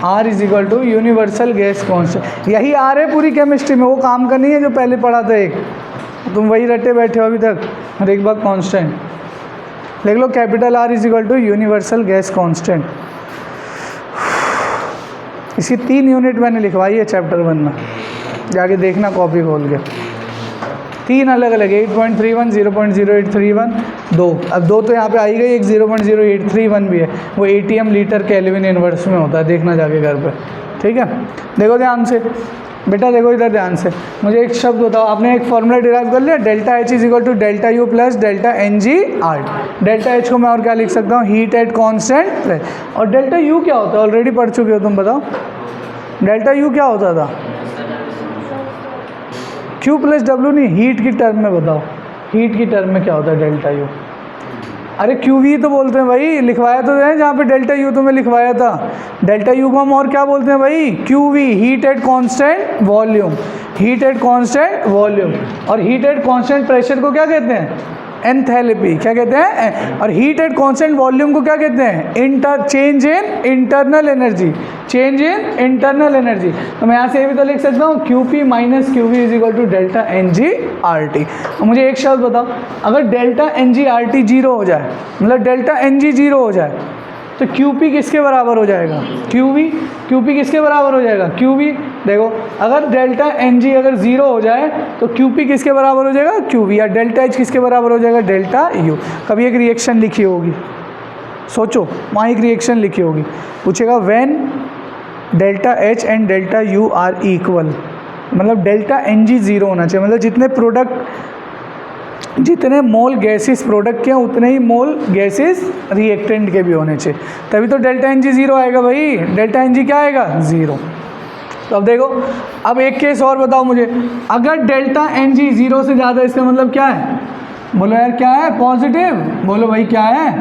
R is equal to universal gas constant. यही R है पूरी केमिस्ट्री में, वो काम का नहीं है जो पहले पढ़ा था एक, तुम वही रटे बैठे हो अभी तक, रिगबर्ग कांस्टेंट। लिख लो capital R is equal to universal gas constant. इसकी 3 यूनिट मैंने लिखवाई है चैप्टर 1 में, जाके देखना कॉपी खोल के। 3 अलग अलग, 8.31, 0.0831, 2। अब 2 तो यहाँ पे आई गई, एक 0.0831 भी है, वो ATM लीटर केल्विन इनवर्स में होता है, देखना जाके घर पे, ठीक है। देखो ध्यान से बेटा, देखो इधर ध्यान से, मुझे एक शब्द बताओ, आपने एक फॉर्मूला डिराइव कर लिया, delta H is equal to delta U plus delta NGRT। Delta H को मैं और क्या लिख सकता हूँ, हीट एट कॉन्स्टेंट प्रेशर। और डेल्टा U क्या होता है, ऑलरेडी पढ़ चुके हो तुम, बताओ डेल्टा U क्या होता था, Q प्लस डब्ल्यू नहीं, हीट की टर्म में बताओ, हीट की टर्म में क्या होता है डेल्टा यू? अरे क्यू वी तो बोलते हैं भाई, लिखवाया तो है जहाँ पे डेल्टा यू तुम्हें लिखवाया था। डेल्टा यू को हम और क्या बोलते हैं भाई? Q V, heat at constant volume, heat at constant volume. और हीट एट कांस्टेंट प्रेशर को क्या कहते हैं? एंथैल्पी। क्या कहते हैं? और हीट एट कांस्टेंट वॉल्यूम को क्या कहते हैं? Change in internal energy, change in internal energy. तो मैं यहाँ से ये भी तो लिख सकता हूँ Q P minus Q V is equal to delta N G R T. मुझे एक शब्द बताओ, अगर delta N G R T zero हो जाए, मतलब डेल्टा एन जी जीरो हो जाए, तो क्यू पी किसके बराबर हो जाएगा? Q we. क्यू पी किसके बराबर हो जाएगा? Q V. देखो अगर डेल्टा एन जी अगर ज़ीरो हो जाए तो क्यू पी किसके बराबर हो जाएगा? Q V. या डेल्टा एच किसके बराबर हो जाएगा? Delta U. कभी एक रिएक्शन लिखी होगी, सोचो, वहाँ एक रिएक्शन लिखी होगी, पूछेगा when delta H and delta U are equal, मतलब डेल्टा एन जी ज़ीरो होना चाहिए, मतलब जितने मोल गैसेस प्रोडक्ट के हैं उतने ही मोल गैसेस रिएक्टेंट के भी होने चाहिए, तभी तो डेल्टा एन जी ज़ीरो आएगा भाई। डेल्टा एन जी क्या आएगा? ज़ीरो। तो अब देखो, अब एक केस और बताओ मुझे, अगर डेल्टा एन जी ज़ीरो से ज़्यादा, इसका मतलब क्या है? बोलो यार क्या है? पॉजिटिव। बोलो भाई क्या है?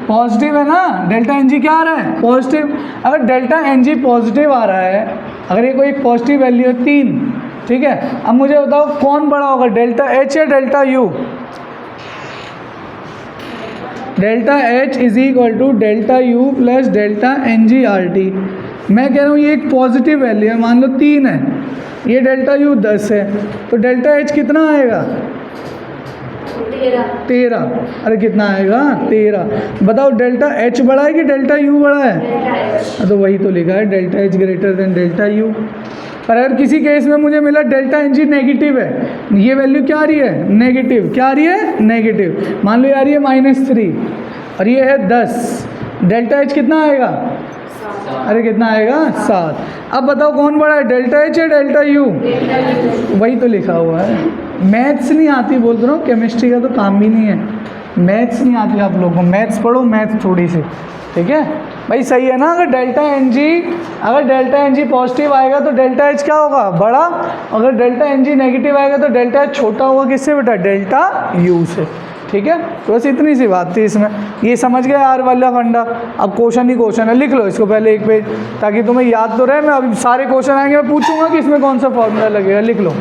पॉजिटिव है ना। डेल्टा एन जी क्या आ रहा है? पॉजिटिव। अगर डेल्टा एन जी पॉजिटिव आ रहा है, अगर ये कोई पॉजिटिव वैल्यू है 3, ठीक है, अब मुझे बताओ कौन बड़ा होगा, डेल्टा एच या delta U? Delta H is equal to delta U plus delta N G R T. मैं कह रहा हूँ ये एक पॉजिटिव वैल्यू है, मान लो 3 है, ये डेल्टा यू 10 है, तो डेल्टा एच कितना आएगा? 13। अरे कितना आएगा? 13। बताओ डेल्टा एच बड़ा है कि डेल्टा यू बड़ा है? तो वही तो लिखा है delta H greater than delta U. पर अगर किसी केस में मुझे मिला डेल्टा एन जी नेगेटिव है, ये वैल्यू क्या आ रही है? नेगेटिव। क्या आ रही है? नेगेटिव। मान लो ये आ रही है -3 और ये है 10, डेल्टा एच कितना आएगा? अरे कितना आएगा? 7। अब बताओ कौन बड़ा है, डेल्टा एच या डेल्टा यू? वही तो लिखा हुआ है। मैथ्स नहीं आती, बोल रहा हूँ, केमिस्ट्री का तो काम भी नहीं है, मैथ्स नहीं आती आप लोगों को, मैथ्स पढ़ो, मैथ्स थोड़ी सी, ठीक है भाई, सही है ना। अगर डेल्टा एन जी पॉजिटिव आएगा तो डेल्टा एच क्या होगा? बड़ा। अगर डेल्टा एन जी नेगेटिव आएगा तो डेल्टा एच छोटा होगा, किससे बेटा? डेल्टा यू से, ठीक है। तो बस इतनी सी बात थी इसमें, ये समझ गए आर वाला फंडा। अब क्वेश्चन ही क्वेश्चन है, लिख लो इसको पहले एक पेज, ताकि तुम्हें याद तो रहे। मैं अभी सारे क्वेश्चन आएंगे, मैं पूछूंगा कि इसमें कौन सा फॉर्मूला लगेगा, लिख लो।